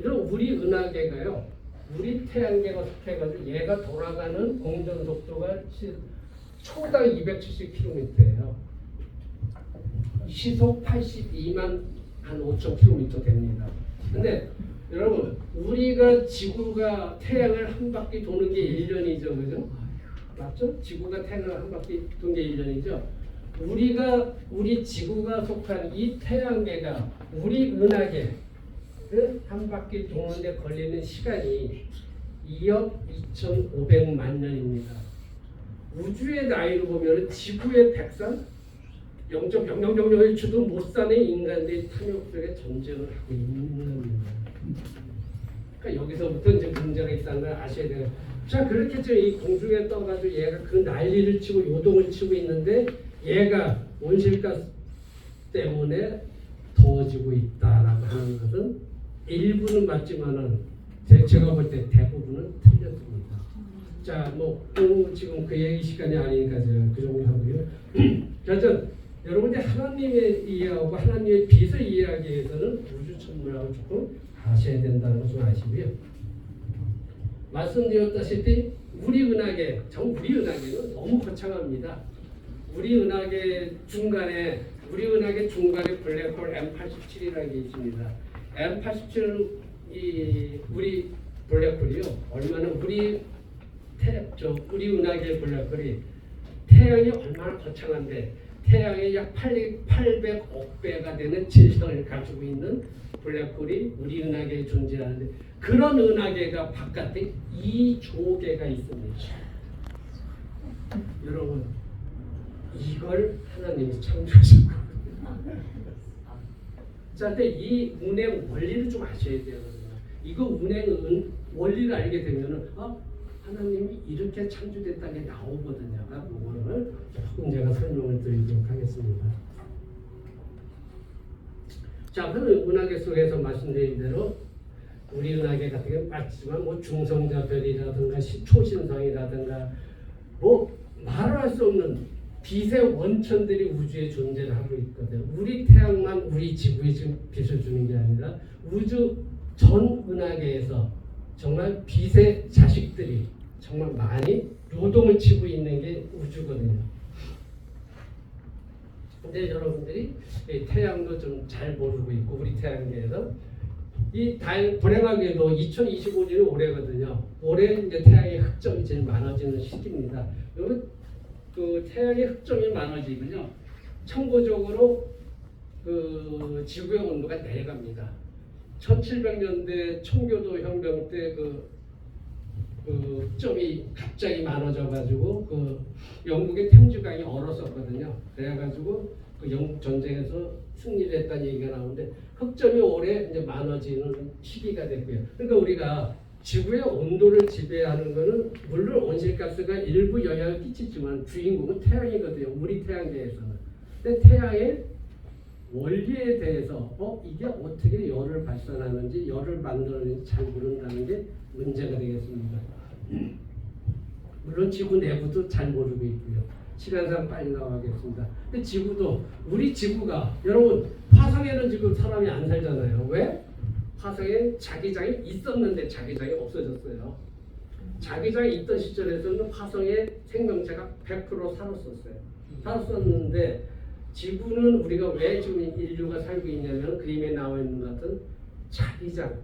이런 우리 은하계가요. 우리 태양계가 속해가지고 얘가 돌아가는 공전 속도가 초당 270km예요. 시속 82만 한 5,000km 됩니다. 근데 여러분 우리가 지구가 태양을 한 바퀴 도는 게 1년이죠, 그죠? 맞죠? 지구가 태양을 한 바퀴 도는 게 1년이죠. 우리 지구가 속한 이 태양계가 우리 은하계 한 바퀴 도는데 걸리는 시간이 2억 2,500만 년입니다. 우주의 나이로 보면 지구의 백산 0.0001초도 못 사는 인간들이 탐욕 속에 전쟁을 하고 있는 겁니다. 그러니까 여기서부터 이제 문제가 있다는 걸 아셔야 돼요. 자, 그렇게 이 공중에 떠가지고 얘가 그 난리를 치고 요동을 치고 있는데 얘가 온실가스 때문에 더워지고 있다라고 하는 것은 일부는 맞지만은 제가 볼 때 대부분은 틀렸습니다. 자, 뭐 지금 그 얘기 시간이 아니니까 제가 그 정도 하고요. 그래서 여러분들 하나님의 이해하고 하나님의 빛을 이해하기 위해서는 우주 천문학을 조금 아셔야 된다는 것을 아시고요. 말씀드렸다시피 우리 은하계는 너무 거창합니다. 우리 은하계 중간에 블랙홀 M87이라는 게 있습니다. M87은 우리 블랙홀이요. 얼마나 우리 은하계 블랙홀이 태양이 얼마나 거창한데 태양의 약 800억 배가 되는 질량을 가지고 있는 블랙홀이 우리 은하계에 존재하는데 그런 은하계가 바깥에 2조 개가 있습니다. 여러분 이걸 하나님이 창조하셨거든요. 자, 근데 이 운행 원리를 좀 아셔야 돼요. 이거 운행은 원리를 알게 되면은 하나님이 이렇게 창조됐다는 게 나오거든요. 그거를 조금 제가 설명을 드리도록 하겠습니다. 자, 그럼 은하계 속에서 말씀드린 대로 우리 은하계 같은 게 맞지만 뭐 중성자별이라든가 초신성이라든가 뭐 말할 수 없는 빛의 원천들이 우주에 존재를 하고 있거든요. 우리 태양만 우리 지구에 지금 빛을 주는 게 아니라 우주 전 은하계에서 정말 빛의 자식들이 정말 많이 요동을 치고 있는 게 우주거든요. 근데 여러분들이 태양도 좀 잘 모르고 있고 우리 태양계에서 이 불행하게도 2025년이 올해거든요. 올해 이제 태양의 흑점이 제일 많아지는 시기입니다. 여러분 그 태양의 흑점이 많아지면요, 참고적으로 그 지구의 온도가 내려갑니다. 1700년대 청교도 혁명 때 그 흑점이 갑자기 많아져가지고 그 영국의 템즈강이 얼었었거든요. 그래가지고 그 영국 전쟁에서 승리를 했다는 얘기가 나오는데 흑점이 올해 이제 많아지는 시기가 됐고요. 그러니까 우리가 지구의 온도를 지배하는 것은 물론 온실가스가 일부 영향을 끼치지만 주인공은 태양이거든요. 우리 태양계에서는. 근데 태양의 원리에 대해서 이게 어떻게 열을 발산하는지 열을 만들어내는지 잘 모른다는 게 문제가 되겠습니다. 물론 지구 내부도 잘 모르고 있고요. 시간상 빨리 나가겠습니다. 근데 지구도 우리 지구가 여러분 화성에는 지금 사람이 안 살잖아요. 왜? 화성에 자기장이 있었는데 자기장이 없어졌어요. 자기장이 있던 시절에서는 화성에 생명체가 100% 살았었어요. 살았었는데 지구는 우리가 왜 지금 인류가 살고 있냐면 그림에 나와 있는 것 같은 자기장.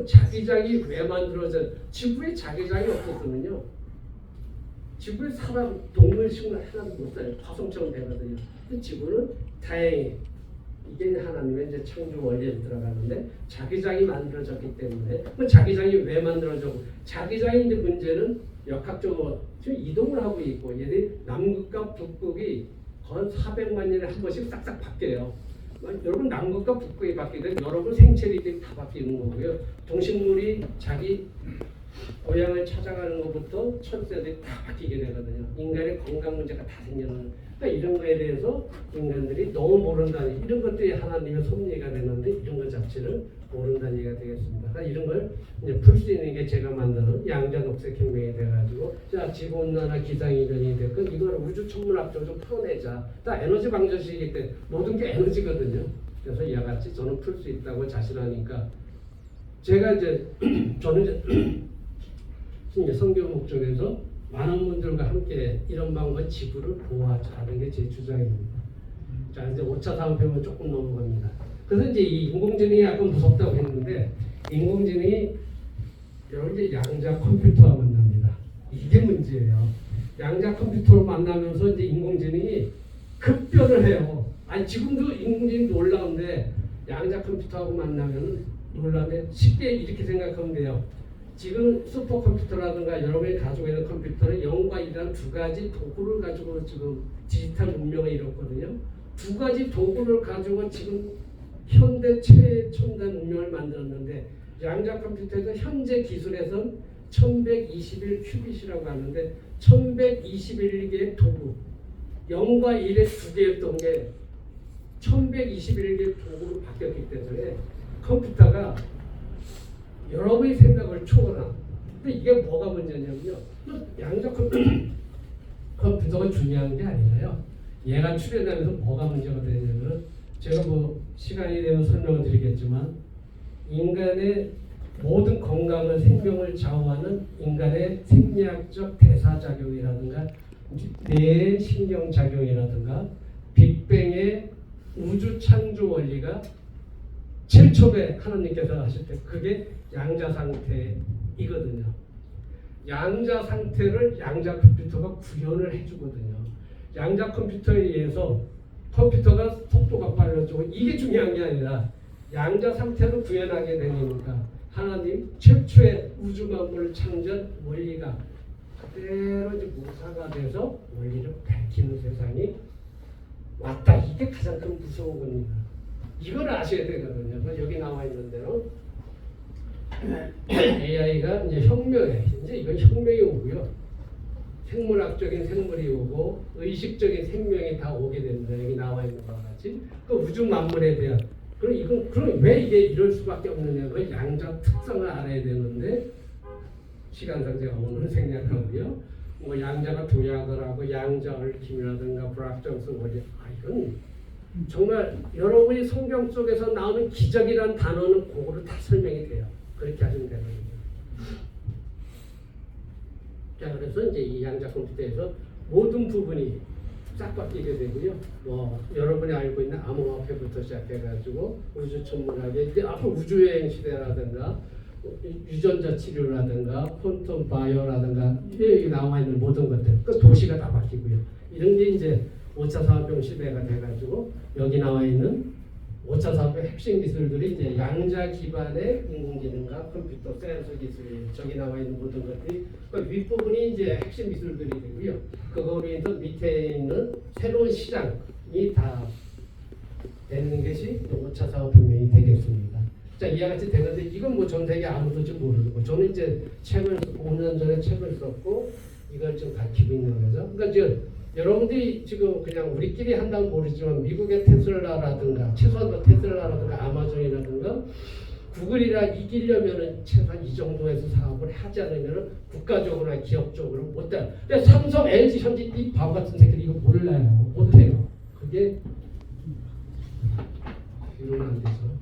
자기장이 왜 만들어져? 지구에 자기장이 없었거든요. 지구에 사람, 동물, 식물 하나도 못 살아요. 화성처럼 되거든요. 근데 지구는 다행히 이게 하나님의 이제 창조 원리에 들어가는데 자기장이 만들어졌기 때문에 자기장이 왜 만들어졌고 자기장의 이제 문제는 역학적으로 지금 이동을 하고 있고 얘들이 남극과 북극이 거의 400만 년에 한 번씩 싹싹 바뀌어요. 여러분 남극과 북극이 바뀌면 여러분 생체들이 다 바뀌는 거고요. 동식물이 자기 고향을 찾아가는 것부터 철새들이 다 바뀌게 되거든요. 인간의 건강 문제가 다 생기는. 그러니까 이런 거에 대해서 인간들이 너무 모른다는 이런 것들이 하나님의 섭리가 되는데 이런 것 자체를 모른다는 얘기가 되겠습니다. 그러니까 이런 걸 이제 풀 수 있는 게 제가 만드는 양자 녹색 혁명이 돼가지고 자 지구 온난화 기상이변이 됐건 이걸 우주 천문학적으로 좀 풀어내자. 다 에너지 방정식이기 때문에 모든 게 에너지거든요. 그래서 이와 같이 저는 풀 수 있다고 자신하니까 제가 이제 저는 이제 성경 목적에서 많은 분들과 함께 이런 방법 지구를 보호하자는 게 제 주장입니다. 자 이제 5차 산업혁명 조금 넘어갑니다. 그래서 이제 이 인공지능이 약간 무섭다고 했는데 인공지능이 여러분 이제 양자 컴퓨터와 만납니다. 이게 문제예요. 양자 컴퓨터로 만나면서 이제 인공지능이 급변을 해요. 아니 지금도 인공지능이 놀라운데 양자 컴퓨터하고 만나면 놀라운데 쉽게 이렇게 생각하면 돼요. 지금 슈퍼컴퓨터라든가 여러분이 가지고 있는 컴퓨터는 0과 1이라는 두 가지 도구를 가지고 지금 디지털 문명을 이뤘거든요. 두 가지 도구를 가지고 지금 현대 최첨단 문명을 만들었는데 양자 컴퓨터에서 현재 기술에선 1121 큐빗이라고 하는데 1121개의 도구 0과 1의 두 개였던 게 1121개의 도구로 바뀌었기 때문에 컴퓨터가 여러분의 생각을 초월한. 근데 이게 뭐가 문제냐면요. 양자 컴퓨터가 중요한 게 아니라요. 얘가 출현하면서 뭐가 문제가 되냐면 제가 뭐 시간이 되면 설명을 드리겠지만 인간의 모든 건강을 생명을 좌우하는 인간의 생리학적 대사작용이라든가 뇌의 신경작용이라든가 빅뱅의 우주 창조 원리가 제일 처음에 하나님께서 하실 때 그게 양자 상태이거든요. 양자 상태를 양자 컴퓨터가 구현을 해주거든요. 양자 컴퓨터에 의해서 컴퓨터가 속도가 빨라지고 이게 중요한 게 아니라 양자 상태로 구현하게 되니까 하나님 최초의 우주 만물을 창조한 원리가 그대로 이제 무사가 돼서 원리를 밝히는 세상이 왔다. 이게 가장 큰 무서운 겁니다. 이걸 아셔야 되거든요. 여기 나와 있는 대로 AI가 이제 혁명해. 이제 이건 혁명이 오고요. 생물학적인 생물이 오고 의식적인 생명이 다 오게 됩니다. 여기 나와 있는 것과 같이 그 우주 만물에 대한 그럼 왜 이게 이럴 수밖에 없느냐? 그 양자 특성을 알아야 되는데 시간상 제가 오늘 생략하고요. 뭐 양자가 도약을 하고 양자 얽힘이라든가 불확정성 원리 이건 정말 여러분이 성경 속에서 나오는 기적이라는 단어는 그거로 다 설명이 돼요. 그렇게 하시면 되는 거죠. 자, 그래서 이제 이 양자 컴퓨터에서 모든 부분이 싹 바뀌게 되고요. 뭐 여러분이 알고 있는 암호화폐부터 시작해가지고 우주 천문학에 이제 앞으로 우주여행 시대라든가 유전자 치료라든가 퀀텀 바이오라든가 여기 나와 있는 모든 것들, 그 도시가 다 바뀌고요. 이런 게 이제 5차 산업혁명 시대가 돼가지고 여기 나와 있는 5차 산업의 핵심 기술들이 이제 양자 기반의 인공지능과 컴퓨터, 센서 기술, 저기 나와 있는 모든 것들이 그 윗부분이 이제 핵심 기술들이 되고요. 그거로 인해서 밑에 있는 새로운 시장이 다 되는 것이 5차 산업혁명이 되겠습니다. 자, 이와 같이 되는데 이건 뭐 전 세계 아무도 좀 모르고 저는 이제 책을 5년 전에 책을 썼고 이걸 좀 밝히고 있는 거죠. 그러니까 이제 여러분들이 지금 그냥 우리끼리 한다고 모르지만 미국의 테슬라라든가 최소한도 테슬라라든가 아마존이라든가 구글이랑 이기려면은 최소한 이 정도에서 사업을 하지 않으면은 국가적으로나 기업적으로 못 돼요. 근데 삼성, LG, 현재 이 바보 같은 새끼들 이거 몰라요. 못 해요. 그게 이러면 안 되죠.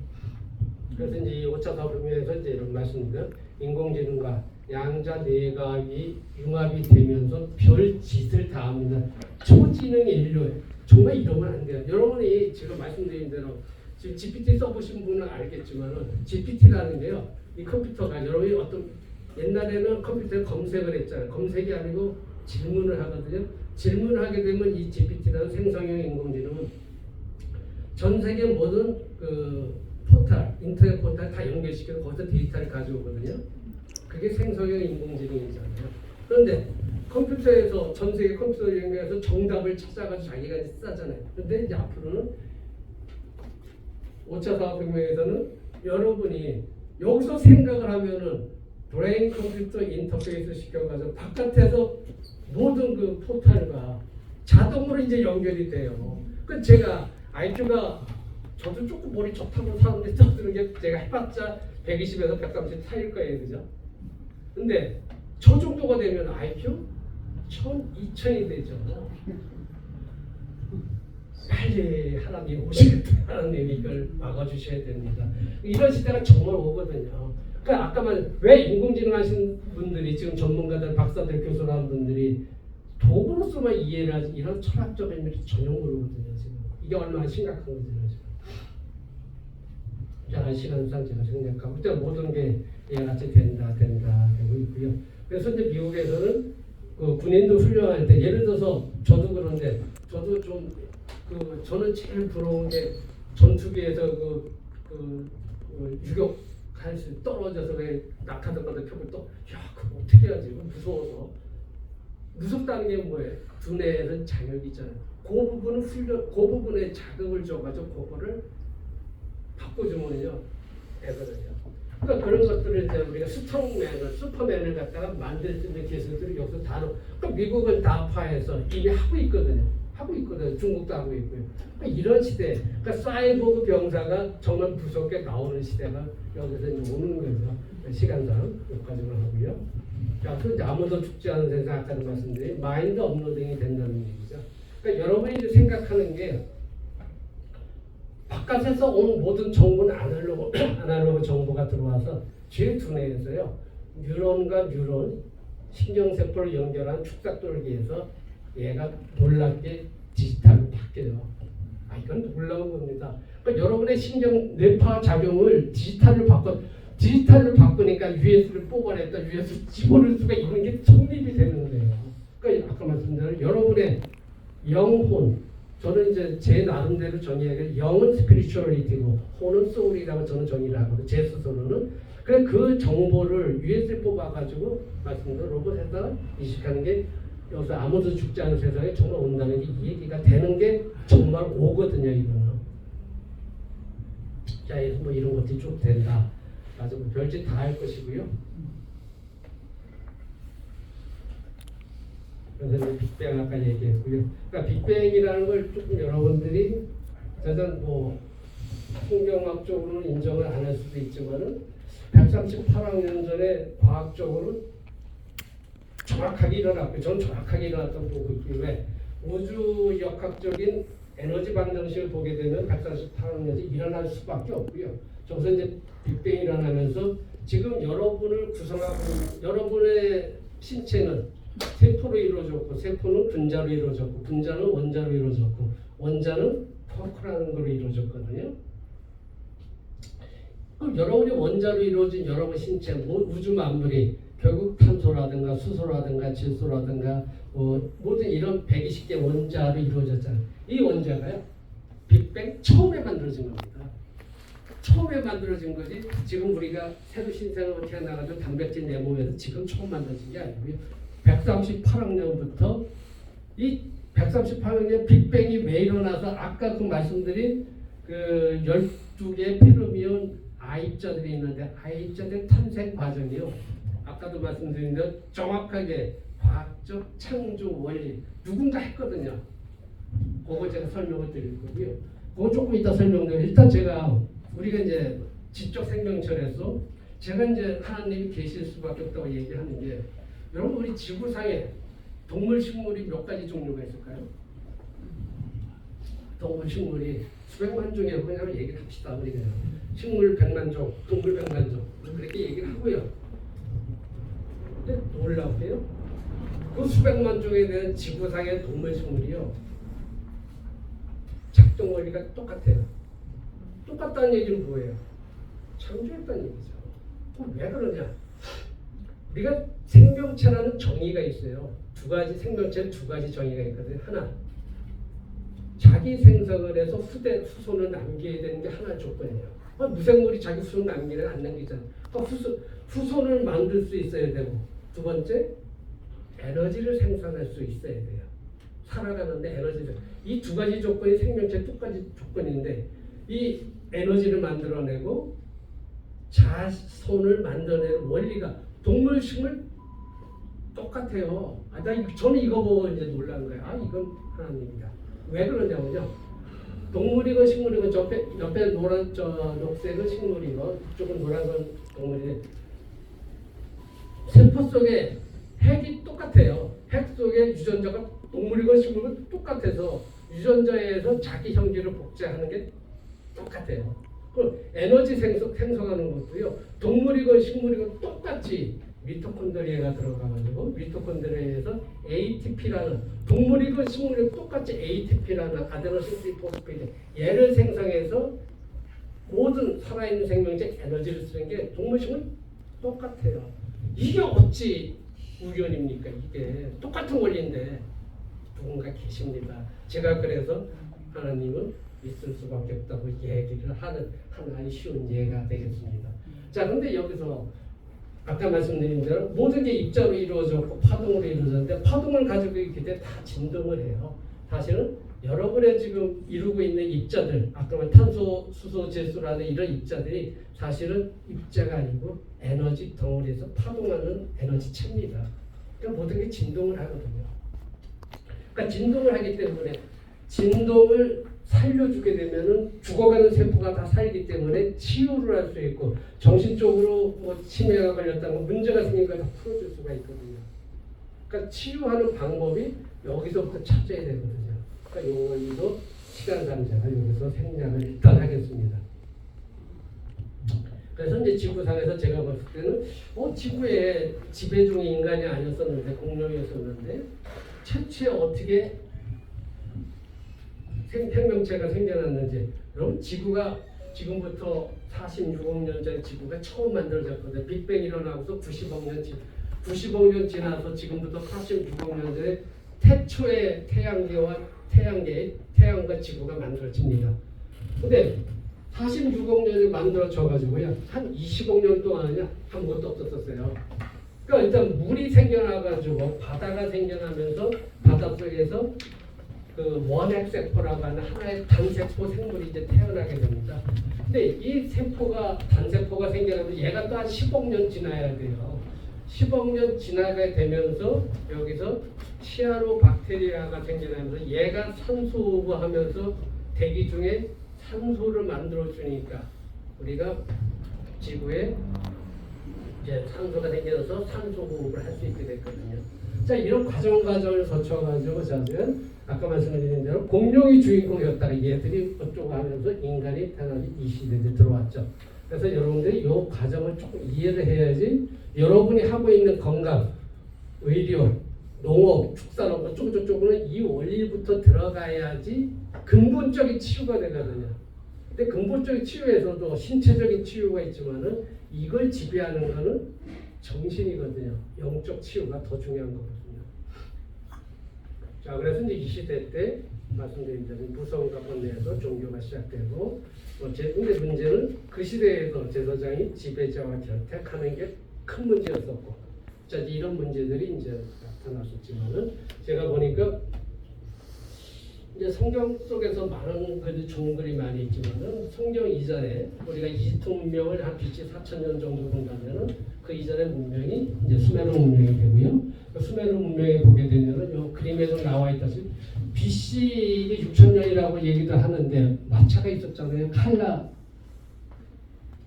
그래서 이제 이 5차 산업혁명에서 이제 이런 말씀드려 인공지능과 양자 내각이 융합이 되면서 별 짓을 다 합니다. 초지능 인류 정말 이러면 안 돼요. 여러분이 지금 말씀드린 대로 지금 GPT 써보신 분은 알겠지만은 GPT라는 게요. 이 컴퓨터가 여러분이 어떤 옛날에는 컴퓨터에 검색을 했잖아요. 검색이 아니고 질문을 하거든요. 질문을 하게 되면 이 GPT라는 생성형 인공지능은 전 세계 모든 그 포털, 인터넷 포털 다 연결시켜서 거기서 데이터를 가져오거든요. 그게 생성형 인공지능이잖아요. 그런데 컴퓨터에서 전 세계 컴퓨터를 연결해서 정답을 찾아가지고 자기가 이제 쓰잖아요. 그런데 이제 앞으로는 5차 산업혁명에서는 여러분이 여기서 생각을 하면은 브레인 컴퓨터 인터페이스 시켜가지고 바깥에서 모든 그 포털과 자동으로 이제 연결이 돼요. 그 제가 IQ가 저도 조금 머리 좋다고 사는데 떠드는 게 제가 해봤자 120에서 130 사이일 거예요, 그죠? 근데 저 정도가 되면 IQ 1000, 2000이 되죠. 빨리 하나님이 오시겠다. 하나님이 이걸 막아주셔야 됩니다. 이런 시대가 정말 오거든요. 그러니까 아까 왜 인공지능 하신 분들이 지금 전문가들, 박사들, 교수라는 분들이 도구로서만 이해를 하지 이런 철학적 의미를 전혀 모르거든요. 지금 이게 얼마나 심각한 건지는 지금. 자, 시간상 제가 생략하고 그때 모든 게 이해같이 된다 되고 있고요. 그래서 이제 미국에서는 그 군인도 훈련할 때 예를 들어서 저도 그런데 저도 좀 저는 제일 부러운 게 전투기에서 유격할 수 떨어져서 왜 낙하도가도 펴고 또 그거 어떻게 하지? 무서워서 무섭다는 게 뭐예요? 두뇌에는 장벽이 있잖아요. 그 부분은 그 부분에 자극을 줘가지고 그거를 바꿔주면요 되거든요. 그러니까 그런 것들을 이제 우리가 슈퍼맨을 갖다가 만들 수 있는 기술들이 여기서 그러니까 미국은 다파해서 이미 하고 있거든요. 중국도 하고 있고요. 그러니까 이런 시대, 그러니까 사이보그 병사가 정말 무섭게 나오는 시대가 여기서 이제 오는 거죠. 시간상 여기까지만 하고요. 자, 그런데 아무도 죽지 않은 세상 아까도 말씀드린 마인드 업로딩이 된다는 얘기죠. 그러니까 여러분이 이제 생각하는 게 바깥에서 온 모든 정보는 아날로그 정보가 들어와서 제 두뇌에서요 뉴런과 뉴런 신경세포를 연결한 축삭돌기에서 얘가 놀랍게 디지털로 바뀌어요. 이건 놀라운 겁니다. 그러니까 여러분의 신경 뇌파 작용을 디지털로 바꾸니까 USB를 뽑아냈다 USB 집어넣을 수가 있는 게 성립이 되는 거예요. 그러니까 아까 말씀드린 여러분의 영혼, 저는 이제 제 나름대로 정의하기를 영은 스피리추얼리티고 혼은 소울이라고 저는 정의를 하거든요. 제 스스로는. 그래 그 정보를 USB 뽑아가지고 말씀드린 로봇에다 이식하는 게 여기서 아무도 죽지 않은 세상에 정말 온다는 게 이 얘기가 되는 게 정말 오거든요. 이거는. 자, 뭐 이런 것들이 쭉 된다. 아주 뭐 별짓 다 할 것이고요. 그래서 이제 빅뱅 아까 얘기했고요. 그러니까 빅뱅이라는 걸 조금 여러분들이 짜잔 뭐 풍경학적으로는 인정을 안 할 수도 있지만은 138억 년 전에 과학적으로는 정확하게 일어났고 저는 정확하게 일어났다고 보고 있길래 우주 역학적인 에너지 방정식을 보게 되면 138억 년 전에 일어날 수밖에 없고요. 저기서 이제 빅뱅이 일어나면서 지금 여러분을 구성하고 여러분의 신체는 세포로 이루어졌고 세포는 분자로 이루어졌고 분자는 원자로 이루어졌고 원자는 쿼크라는 걸로 이루어졌거든요. 그럼 여러분이 원자로 이루어진 여러분 신체 우주 만물이 결국 탄소라든가 수소라든가 질소라든가 모든 이런 120개 원자로 이루어졌잖아요. 이 원자가요 빅뱅 처음에 만들어진 겁니다. 처음에 만들어진 거지 지금 우리가 새로 신생아로 태어나가지고 단백질 내 몸에서 지금 처음 만들어진 게 아니고요. 138억 년부터 이 138억 년 빅뱅이 왜 일어나서 아까 그 말씀드린 그 12개의 페르미온 I자들이 있는데 I자들 탄생 과정이요. 아까도 말씀드린 대로 정확하게 과학적 창조 원리 누군가 했거든요. 그거 제가 설명을 드릴 거고요. 그거 조금 이따 설명드려요. 일단 제가 우리가 이제 지적 생명체에서 제가 이제 하나님이 계실 수밖에 없다고 얘기하는 게 여러분 우리 지구상에 동물 식물이 몇 가지 종류가 있을까요? 동물 식물이 수백만 종이라고 그냥 얘기를 합시다. 우리 그냥 식물 100만 종, 동물 100만 종 그렇게 얘기를 하고요. 근데 놀랍게요. 그 수백만 종에 대한 지구상의 동물 식물이요. 작동 원리가 똑같아요. 똑같다는 얘기는 뭐예요? 창조했다는 얘기죠. 그럼 왜 그러냐? 우리가 생명체라는 정의가 있어요. 두 가지 생명체는 두 가지 정의가 있거든요. 하나, 자기 생성을 해서 후손을 남겨야 되는 게 하나의 조건이에요. 무생물이 자기 후손 남기는 안 남기잖아요. 후손을 만들 수 있어야 되고, 두 번째, 에너지를 생산할 수 있어야 돼요. 살아가는데 에너지를. 이 두 가지 조건이 생명체 똑같이 조건인데, 이 에너지를 만들어내고 자손을 만들어내는 원리가 동물, 식물 똑같아요. 저는 이거 보고 이제 놀란 거예요. 이건 하나님이다. 왜 그러냐면요. 동물이건 식물이건 옆에 노란 녹색은 식물이고 이쪽은 노란 건 동물인데 세포 속에 핵이 똑같아요. 핵 속에 유전자가 동물이건 식물이건 똑같아서 유전자에서 자기 형질을 복제하는 게 똑같아요. 그 에너지 생성하는 것도요. 동물이건 식물이건 똑같이 미토콘드리아가 들어가가지고 미토콘드리아에서 ATP라는 동물이건 식물이건 똑같이 ATP라는 아데노신 포스페이드 얘를 생성해서 모든 살아있는 생명체 에너지를 쓰는 게 동물 식물 똑같아요. 이게 어찌 우연입니까? 이게 똑같은 원리인데 누군가 계십니다. 제가 그래서 하나님은 있을 수밖에 없다고 얘기를 하는 하나의 쉬운 예가 되겠습니다. 자, 그런데 여기서 아까 말씀드린 대로 모든 게 입자로 이루어졌고 파동으로 이루어졌는데 파동을 가지고 있기 때문에 다 진동을 해요. 사실은 여러분의 지금 이루고 있는 입자들, 아까 말 탄소, 수소, 질소라는 이런 입자들이 사실은 입자가 아니고 에너지 덩어리에서 파동하는 에너지체입니다. 그러니까 모든 게 진동을 하거든요. 그러니까 진동을 하기 때문에 진동을 살려주게 되면은 죽어가는 세포가 다 살기 때문에 치유를 할 수 있고 정신적으로 뭐 치매가 걸렸다는 문제가 생기니까 다 풀어줄 수가 있거든요. 그러니까 치유하는 방법이 여기서부터 찾아야 되거든요. 그러니까 요거도 시간 관계가 여기서 생략을 일단 하겠습니다. 그래서 이제 지구상에서 제가 봤을 때는 지구에 지배종이 인간이 아니었었는데 공룡이었었는데 최초에 어떻게 생명체가 생겨났는지. 여러분 지구가 지금부터 46억 년 전에 지구가 처음 만들어졌거든요. 빅뱅 일어나고서 90억 년 지나서 지금부터 46억 년 전에 태초의 태양과 지구가 만들어집니다. 근데 46억 년에 만들어져가지고요 한 20억 년 동안은요 아무것도 없었어요. 그러니까 일단 물이 생겨나가지고 바다가 생겨나면서 바닷속에서 그 원핵세포라고 하는 하나의 단세포 생물이 이제 태어나게 됩니다. 근데 이 단세포가 생겨나면 얘가 또 한 10억 년 지나야 돼요. 10억 년 지나게 되면서 여기서 시아노박테리아가 생겨나면서 얘가 산소호흡하면서 대기 중에 산소를 만들어주니까 우리가 지구에 이제 산소가 생겨서 산소호흡을 할 수 있게 됐거든요. 자, 이런 과정을 거쳐가지고 저는 아까 말씀드린 대로 공룡이 주인공이었다가 얘들이 어쩌고 하면서 인간이 태어나서 이 시대에 들어왔죠. 그래서 여러분들이 이 과정을 조금 이해를 해야지 여러분이 하고 있는 건강, 의료, 농업, 축산업 어쩌고저쩌고는 이 원리부터 들어가야지 근본적인 치유가 되거든요. 근데 근본적인 치유에서도 신체적인 치유가 있지만은 이걸 지배하는 거는 정신이거든요. 영적 치유가 더 중요한 거거든요. 자, 그래서 이제 이 시대 때 말씀드린 대로 무서움과 번뇌에서 종교가 시작되고, 근데 문제는 그 시대에서 제사장이 지배자와 결탁하는 게 큰 문제였었고, 자, 이런 문제들이 이제 나타났었지만은 제가 보니까 이제 성경 속에서 많은 그 좋은 글이 많이 있지만은 성경 이전에 우리가 이집트 문명을 한 BC 4,000년 정도 본다면은 그 이전의 문명이 이제 수메르 문명이 되고요. 그 수메르 문명에 보게 되면은 요 그림에도 나와 있다시피 BC 6,000년이라고 얘기도 하는데 마차가 있었잖아요. 칼라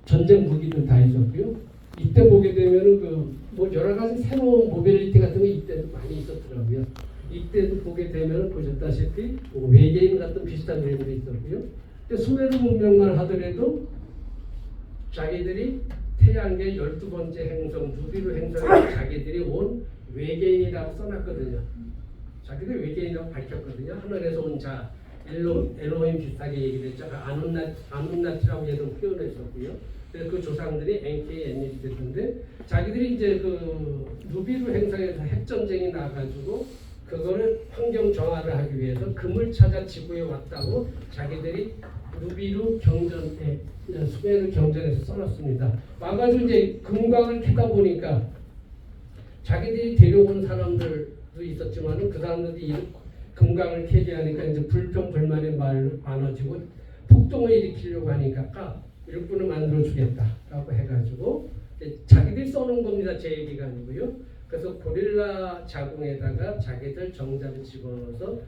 전쟁 무기도 다 있었고요. 이때 보게 되면은 그 뭐 여러 가지 새로운 모빌리티 같은 게 이때도 많이 있었더라고요. 이때도 보게 되면은 보셨다시피 뭐 외계인 같은 비슷한 일들이 있었고요. 근데 수메르 문명만 하더라도 자기들이 태양계 12번째 행성 누비루 행성에 자기들이 온 외계인이라고 써놨거든요. 자기들 외계인이라고 밝혔거든요. 하늘에서 온 자, 엘로힘 비슷하게 얘기를 했죠. 아눈나티라고 얘도 표현했었고요. 그래서 그 조상들이 엔키, 엔니지 됐는데 자기들이 이제 그 누비루 행성에서 핵전쟁이 나가지고 그거를 환경 정화를 하기 위해서 금을 찾아 지구에 왔다고 자기들이 누비루 경전에 수메르 경전에서 써놨습니다. 와가지고 이제 금광을 캐다 보니까 자기들이 데려온 사람들도 있었지만은 그 사람들이 금광을 캐게 하니까 이제 불평 불만의 말 많아지고 폭동을 일으키려고 하니까 일꾼을 만들어 주겠다라고 해가지고 자기들이 써놓은 겁니다. 제 얘기가 아니고요. 그래서 고릴라 자궁에다가 자기들 정자를 집어넣어서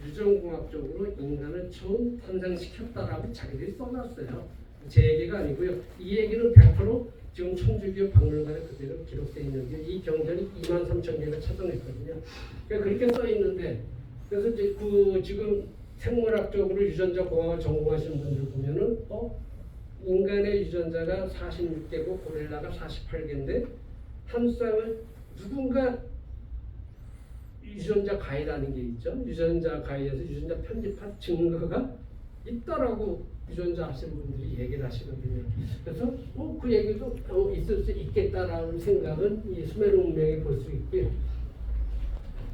유전공학적으로 인간을 처음 탄생시켰다라고 자기들이 써놨어요. 제 얘기가 아니고요. 이 얘기는 100% 지금 청주교 박물관에 그대로 기록되어 있는 게 이 경전이 23,000개가 찾아냈거든요. 그러니까 그렇게 써 있는데 그래서 이제 그 지금 생물학적으로 유전자 공학을 전공하시는 분들 보면은 인간의 유전자가 46개고 고릴라가 48개인데 한 쌍을 누군가 유전자 가해라는 게 있죠. 유전자 가해에서 유전자 편집한 증거가 있다라고 유전자 하시는 분들이 얘기를 하시거든요. 그래서 그 얘기도 있을 수 있겠다라는 생각은 이 수메르 문명에 볼 수 있고요.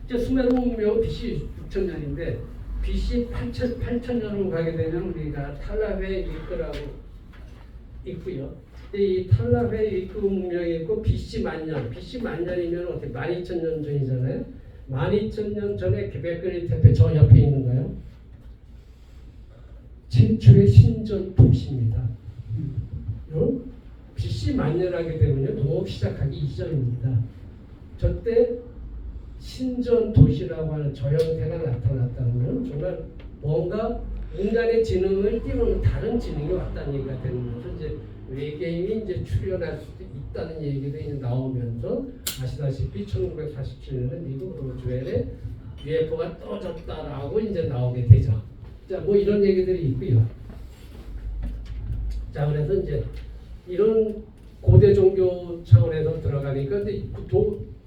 이제 수메르 문명은 BC 6,000년인데 BC 8,000년으로 가게 되면 우리가 탈라회 이크라고 있고요. 이 탈라회 이크 문명이 있고 BC 만년, BC 만년이면 어떻게 12,000년 전이잖아요. 12,000년 전에 게베크리 테페 저 옆에 있는가요? 최초의 신전 도시입니다. BC 만년하게 되면요, 농업 시작하기 이전입니다. 저때 신전 도시라고 하는 저 형태가 나타났다는 건 정말 뭔가 인간의 지능을 뛰어넘는 다른 지능이 왔다는 얘기가 되면서 이제 외계인이 이제 출현할 수도 있다는 얘기도 이제 나오면서 아시다시피 1947년에 미국 로즈웰에 UFO가 떨어졌다라고 이제 나오게 되죠. 자, 뭐 이런 얘기들이 있고요. 자, 그래서 이제 이런 고대 종교 차원에서 들어가니까 근데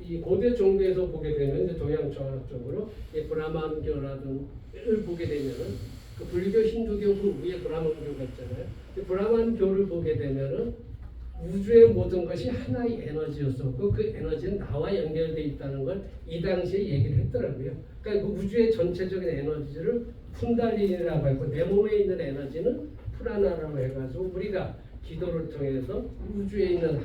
이 고대 종교에서 보게 되면 이제 동양 철학적으로 브라만교라든을 보게 되면은 그 불교, 힌두교 그 위에 브라만교가 있잖아요. 브라만교를 보게 되면은 우주의 모든 것이 하나의 에너지였었고 그 에너지는 나와 연결되어 있다는 걸 이 당시에 얘기를 했더라고요. 그러니까 그 우주의 전체적인 에너지를 푼달린이라고 했고 내 몸에 있는 에너지는 프라나라고 해가지고 우리가 기도를 통해서 우주에 있는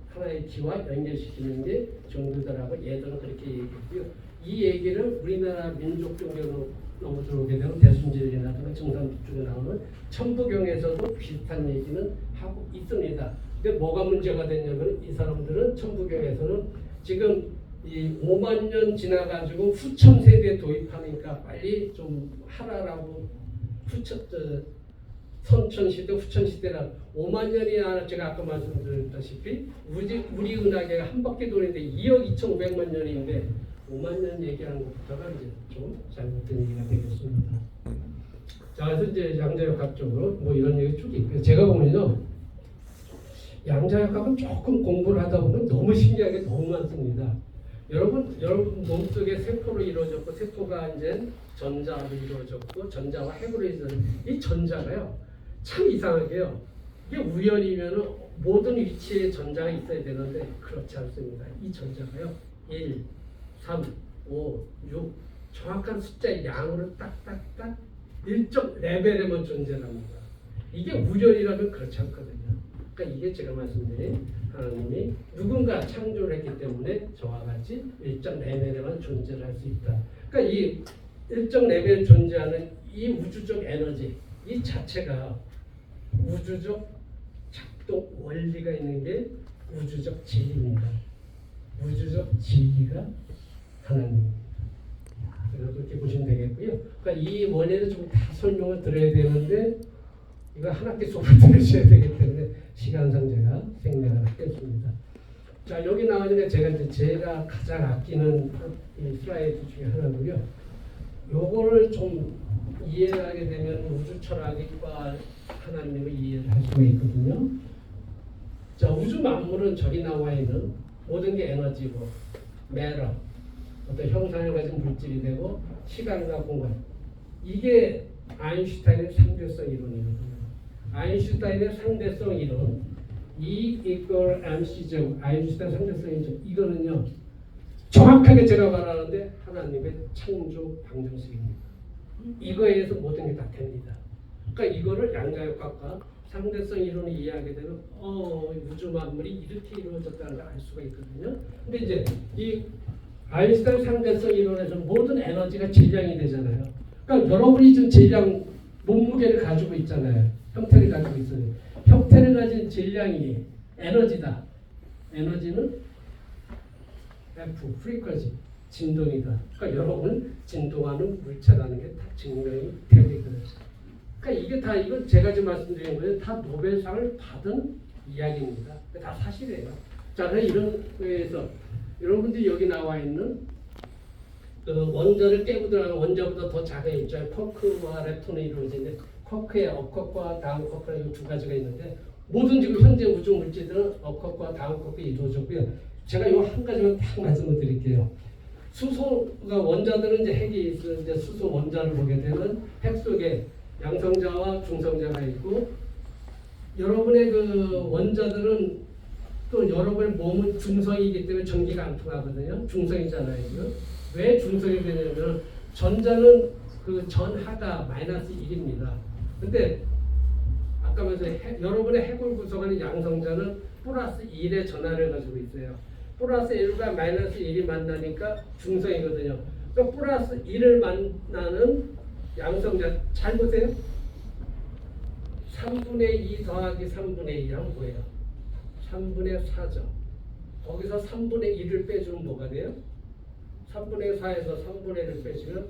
하나의 기와 연결시키는 게 종교다라고 예전은 그렇게 얘기했고요. 이 얘기를 우리나라 민족 종교로 너무 들어오게 되면 대순절이라든가 정산 쪽에 나오는 천부경에서도 비슷한 얘기는 하고 있습니다. 근데 뭐가 문제가 됐냐면 이 사람들은 천부경에서는 지금 이 5만 년 지나가지고 후천 세대에 도입하니까 빨리 좀 하라라고 선천 시대, 후천 시대라 5만 년이나 제가 아까 말씀드렸다시피 우리 은하계가 한 바퀴 도는데 2억 2,500만 년인데 5만 년 얘기하는 것부터가 이제 좀 잘못된 얘기가 되겠습니다. 자, 그래서 이제 양자역학적으로 뭐 이런 얘기 쭉 있고요. 제가 보면요, 양자역학은 조금 공부를 하다 보면 너무 신기한 게 너무 많습니다. 여러분 몸속에 세포로 이루어졌고 세포가 이제 전자로 이루어졌고 전자와 핵으로 이루어졌고 이 전자가요 참 이상하게요. 이게 우연이면 모든 위치에 전자가 있어야 되는데 그렇지 않습니다. 이 전자가요 1, 3, 5, 6 정확한 숫자의 양으로 딱딱딱 일정 레벨에만 존재합니다. 이게 우연이라면 그렇지 않거든요. 그러니까 이게 제가 말씀드린 하나님이 누군가 창조를 했기 때문에 저와 같이 일정 레벨에만 존재를 할 수 있다. 그러니까 이 일정 레벨 존재하는 이 우주적 에너지 이 자체가 우주적 작동 원리가 있는 게 우주적 진리입니다. 우주적 진리가 하나님입니다. 그래서 그렇게 보시면 되겠고요. 그러니까 이 원리를 좀 다 설명을 드려야 되는데 이거 한 학기 수업을 들으셔야 되기 때문에 시간상 제가 생략을 하겠습니다. 자, 여기 나오는 게 제가 가장 아끼는 이 슬라이드 중에 하나고요. 요거를 좀 이해하게 되면 우주 철학과 하나님을 이해를 할 수가 있거든요. 자, 우주 만물은 저기 나와 있는 모든 게 에너지고 매러, 어떤 형상을 가진 물질이 되고 시간과 공간. 이게 아인슈타인의 상대성 이론이거든요. 아인슈타인의 상대성 이론, E equal mc 제곱, 아인슈타인 상대성 이론, 이거는요 정확하게 제가 말하는데 하나님의 창조 방정식입니다. 이거에 의해서 모든 게 다 됩니다. 그러니까 이거를 양자역학과 상대성 이론을 이해하게 되면 우주 만물이 이렇게 이루어졌다는 걸 알 수가 있거든요. 근데 이제 이 아인슈타인 상대성 이론에서 모든 에너지가 질량이 되잖아요. 그러니까 여러분이 지금 질량 몸무게를 가지고 있잖아요. 형태를 가지고 있어요. 형태를 가진 질량이 에너지다. 에너지는 F, 프리퀀시, 진동이다. 그러니까 여러분 진동하는 물체라는 게 다 증명이 되고 있거든요. 그러니까 이게 다 이건 제가 지금 말씀드린 거예요. 다 노벨상을 받은 이야기입니다. 다 사실이에요. 자, 그래서 이런 거에서 여러분들이 여기 나와 있는 그 원자를 깨고 들어가는 원자보다 더 작은 입자의 쿼크와 렙톤이 이루어지는데 쿼크의 업쿼크와 다운 쿼크라는 두 가지가 있는데 모든 지금 현재 우주 물질들은 업쿼크와 다운 쿼크가 이루어졌고요. 제가 이 한 가지만 딱 말씀을 드릴게요. 수소가 원자들은 이제 핵이 있는데 수소 원자를 보게 되면 핵 속에 양성자와 중성자가 있고 여러분의 그 원자들은 또 여러분의 몸은 중성이기 때문에 전기가 안 통하거든요. 중성이잖아요. 왜 중성이 되냐면 전자는 그 전하가 마이너스 1입니다. 근데 아까 말씀 여러분의 핵을 구성하는 양성자는 플러스 1의 전하를 가지고 있어요. 플러스 1과 마이너스 1이 만나니까 중성이거든요. 그러니까 플러스 1을 만나는 양성자 잘 보세요. 3분의 2 더하기 3분의 2랑 뭐예요? 3분의 4죠. 거기서 3분의 1을 빼주면 뭐가 돼요? 3분의 4에서 3분의 1을 빼주면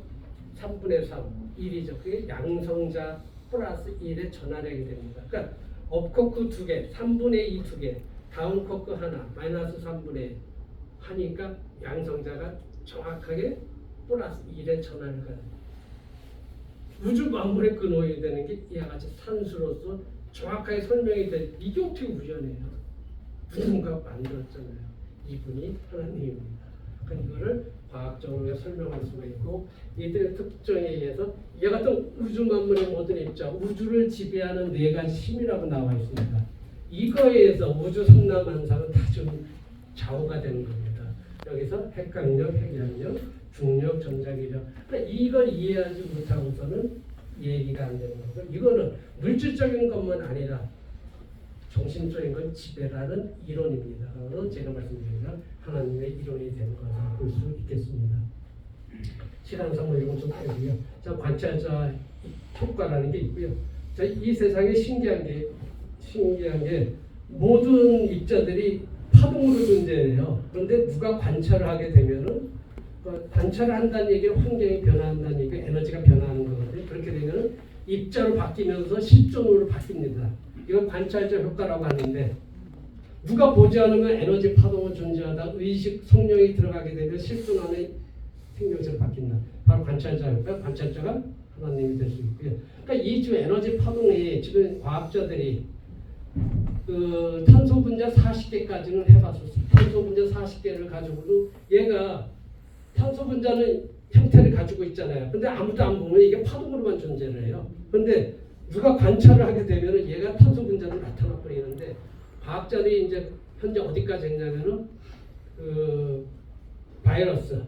3분의 3, 1이죠. 그게 양성자 플러스 1의 전하력이 됩니다. 그러니까 업코크 2개, 3분의 2 2개, 다운 코크 하나, 마이너스 3분의 1 하니까 양성자가 정확하게 플러스 1의 전하를 가집니다. 우주 만물의 근원이 되는 게 이와 같이 산수로서 정확하게 설명이 돼. 이게 어떻게 우연이에요? 누군가 만들었잖아요. 이분이 하나님입니다. 그러니까 이거를 과학적으로 설명할 수가 있고 이들의 특징에 의해서 이와 같은 우주 만물의 모든 입자, 우주를 지배하는 네 가지 힘이라고 나와 있습니다. 이거에 의해서 우주 성남만상은 다 좀 좌우가 되는 겁니다. 여기서 핵강력, 핵양력, 중력, 전자기력. 그러니까 이걸 이해하지 못하고서는 얘기가 안 되는 거고 이거는 물질적인 것만 아니라 정신적인 건 지배라는 이론입니다. 그래서 제가 말씀드리면 하나님의 이론이 되는 것을 볼 수 있겠습니다. 시간상 뭐 이건 좀 빼고요. 자, 관찰자 효과라는 게 있고요. 자, 이 세상에 신기한 게 모든 입자들이 파동으로 존재해요. 그런데 누가 관찰을 하게 되면은 관찰을 한다는 얘기는 환경이 변화한다는 얘기, 에너지가 변화하는 거거든요. 그렇게 되면 입자로 바뀌면서 실존으로 바뀝니다. 이건 관찰자 효과라고 하는데 누가 보지 않으면 에너지 파동은 존재하다 의식 성령이 들어가게 되면 실존 안에 생명체로 바뀐다. 바로 관찰자 효과, 관찰자가 하나님이 될 수 있고요. 그러니까 이 지금 에너지 파동이 지금 과학자들이 그 탄소 분자 40개까지는 해봤었어요. 탄소 분자 40개를 가지고도 얘가 탄소 분자는 형태를 가지고 있잖아요. 근데 아무도 안 보면 이게 파동으로만 존재를 해요. 근데 누가 관찰을 하게 되면 얘가 탄소 분자로 나타나 버리는데 과학자들이 이제 현재 어디까지 했냐면은 그 바이러스,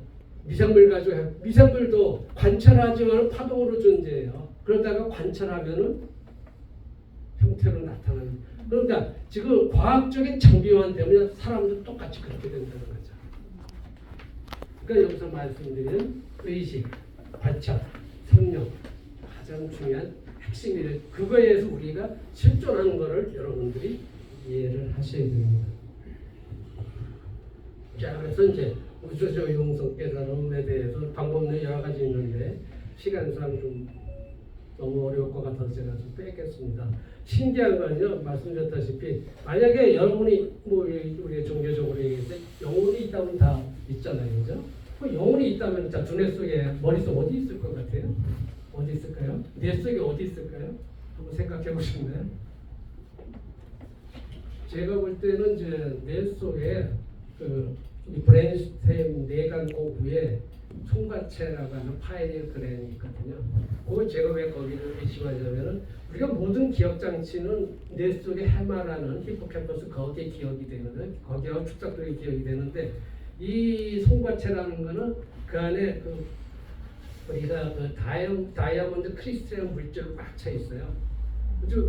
미생물 가지고 미생물도 관찰하지만 파동으로 존재해요. 그러다가 관찰하면은 형태로 나타나는. 그러니까 지금 과학적인 장비만 되면 사람도 똑같이 그렇게 된다는 거죠. 그러니까 여기서 말씀드리는 의식, 관찰, 성령 가장 중요한 핵심이래요. 그거에 의해서 우리가 실존하는 것을 여러분들이 이해를 하셔야 됩니다. 자, 그래서 이제 우주적 용성 깨달음에 대해서 방법론이 여러 가지 있는데 시간상 좀 너무 어려울 것 같아서 제가 좀 빼겠습니다. 신기한 건요, 말씀드렸다시피 만약에 여러분이 뭐 우리 종교적으로 얘기했을 때 영혼이 있다면 다 있잖아요, 그죠? 그 영혼이 있다면 자 두뇌 속에 머릿속 어디 있을 것 같아요? 어디 있을까요? 뇌 속에 어디 있을까요? 한번 생각해 보시면 제가 볼 때는 이제 뇌 속에 이 브레인스템 뇌간고 위에 송과체라고 하는 파이닐 그랜이 있거든요. 그걸 제가 왜 거기를 의심하냐면은 우리가 모든 기억 장치는 뇌 속에 해마라는 히포캠퍼스 거기에 기억이 되거든요. 거기하고 축작들이 기억이 되는데 이 송과체라는 거는 그 안에 우리가 다이아몬드 크리스탈 물질로 꽉 차 있어요.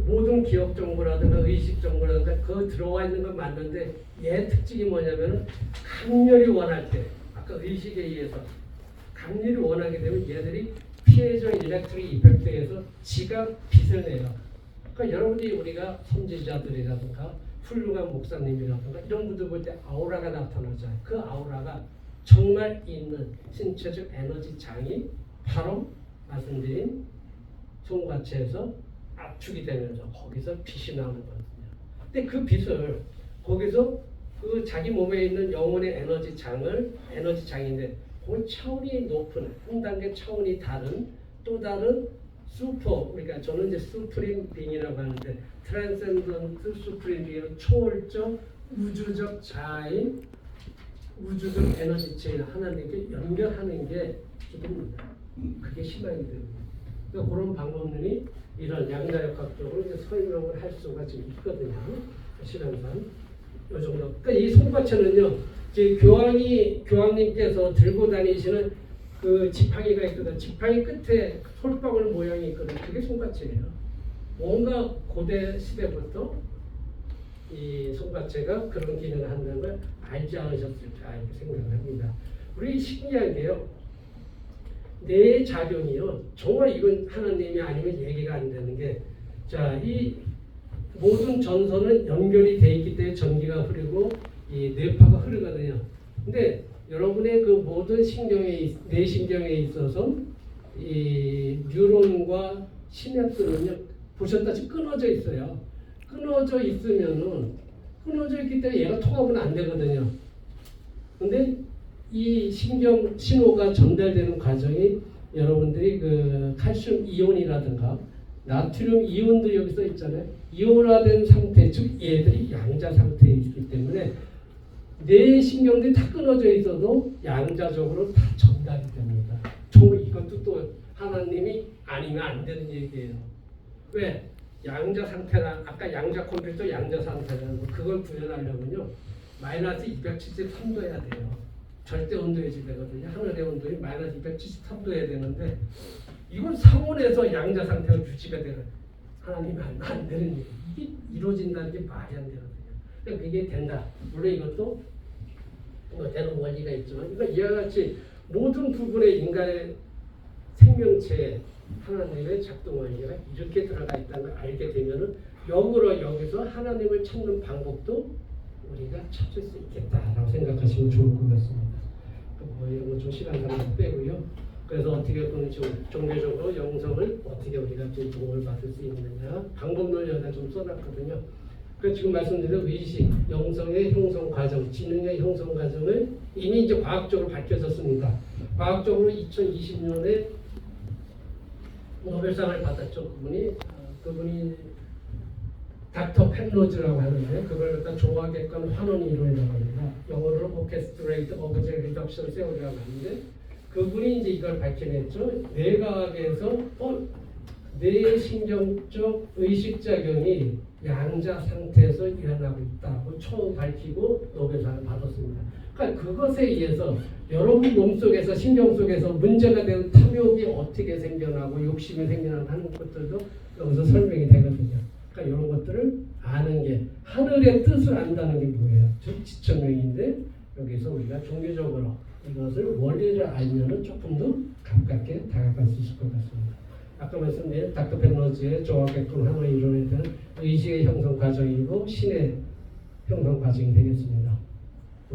모든 기억 정보라든가 의식 정보라든가 그 들어와 있는 건 맞는데 얘 특징이 뭐냐면은 강렬히 원할 때 아까 의식에 의해서 강렬히 원하게 되면 얘들이 피에조 일렉트릭 이펙트에서 지가 빛을 내요. 그러니까 여러분들이 우리가 선지자들이라든가 훌륭한 목사님이라든가 이런 분들 볼 때 아우라가 나타나잖아요. 그 아우라가 정말 있는 신체적 에너지 장이 바로 말씀드린 송과체에서 압축이 되면서 거기서 빛이 나오는 거거든요. 근데 그 빛을 거기서 그 자기 몸에 있는 영혼의 에너지 장인데 그 차원이 높은 한 단계 차원이 다른 또 다른 슈퍼 그러니까 저는 이제 수프림 빙이라고 하는데 트랜센던트 수프림 빙은 초월적 우주적 자아인 우주적 에너지체인 하나님께 연결하는 게 기도입니다. 그게 신앙이 됩니다. 그러니까 그런 방법론이 이런 양자역학적으로 이제 설명을 할 수가 지금 있거든요. 시간상 이 정도. 그러니까 이 송과체는요, 이제 교황님께서 들고 다니시는 그 지팡이가 있거든. 지팡이 끝에 솔방울 모양이 있거든. 그게 송과체예요. 뭔가 고대 시대부터 이 송과체가 그런 기능을 한다는 걸 알지 않으셨을까 이렇게 생각합니다. 우리 신기한 게요. 뇌의 작용이요. 정말 이건 하나님이 아니면 얘기가 안 되는 게, 자, 이 모든 전선은 연결이 돼 있기 때문에 전기가 흐르고 이 뇌파가 흐르거든요. 근데 여러분의 그 모든 뇌신경에 있어서 이 뉴런과 시냅스는요, 보셨다시피 끊어져 있어요. 끊어져 있기 때문에 얘가 통합은 안 되거든요. 근데 이 신경 신호가 전달되는 과정이 여러분들이 그 칼슘 이온이라든가 나트륨 이온도 여기 써 있잖아요. 이온화된 상태, 즉 얘들이 양자 상태에 있기 때문에 뇌 신경들이 다 끊어져 있어도 양자적으로 다 전달이 됩니다. 정말 이것도 또 하나님이 아니면 안 되는 얘기예요. 왜? 양자 상태나 아까 양자 컴퓨터 양자 상태라는 거 그걸 구현하려면요 마이너스 273도여야 돼요. 절대 온도에 지배거든요. 하늘의 온도는 마이너스 273도여야 되는데 이걸 상온에서 양자 상태가 유지가 되는 하나님 안 되는 일이에요. 이게 이루어진다는 게 말이 안 되거든요. 그러니까 그게 된다. 물론 이것도 뭐 되는 원리가 있지만 이거 이와 같이 모든 부분의 인간의 생명체에 하나님의 작동 원리가 이렇게 들어가 있다는 걸 알게 되면은 역으로 여기서 하나님을 찾는 방법도 우리가 찾을 수 있겠다라고 생각하시면 좋을 것 같습니다. 뭐 이런 거 좀 시간상 빼고요. 그래서 어떻게 보면 좀 종교적으로 영성을 어떻게 우리가 좀 도움을 받을 수 있느냐 방법론을 여기다 좀 써놨거든요. 그 지금 말씀드린 의식, 영성의 형성 과정, 지능의 형성 과정을 이미 이제 과학적으로 밝혀졌습니다. 과학적으로 2020년에 노벨상을 받았죠. 그분이 닥터 펜로즈라고 하는데 그걸 갖다 조화객관 환원 이론이라고 합니다. 영어로 오케스트레이트 오브젝트 리덕션 세오리라고 하는데 그분이 이제 이걸 밝혀냈죠. 뇌과학에서 뇌신경적 의식작용이 양자 상태에서 일어나고 있다고 처음 밝히고 노벨상을 받았습니다. 그러니까 그것에 의해서 여러분 몸속에서 신경 속에서 문제가 되는 탐욕이 어떻게 생겨나고 욕심이 생겨나고 하는 것들도 여기서 설명이 되거든요. 그러니까 이런 것들을 아는 게 하늘의 뜻을 안다는 게 뭐예요? 즉 지천명인데 여기서 우리가 종교적으로 이것을 원리를 알면은 조금 더 가깝게 다가갈 수 있을 것 같습니다. 아까 말씀드린 닥터 펜로즈의 조화객관 환원 이론에 대한 의식의 형성 과정이고 신의 형성 과정이 되겠습니다.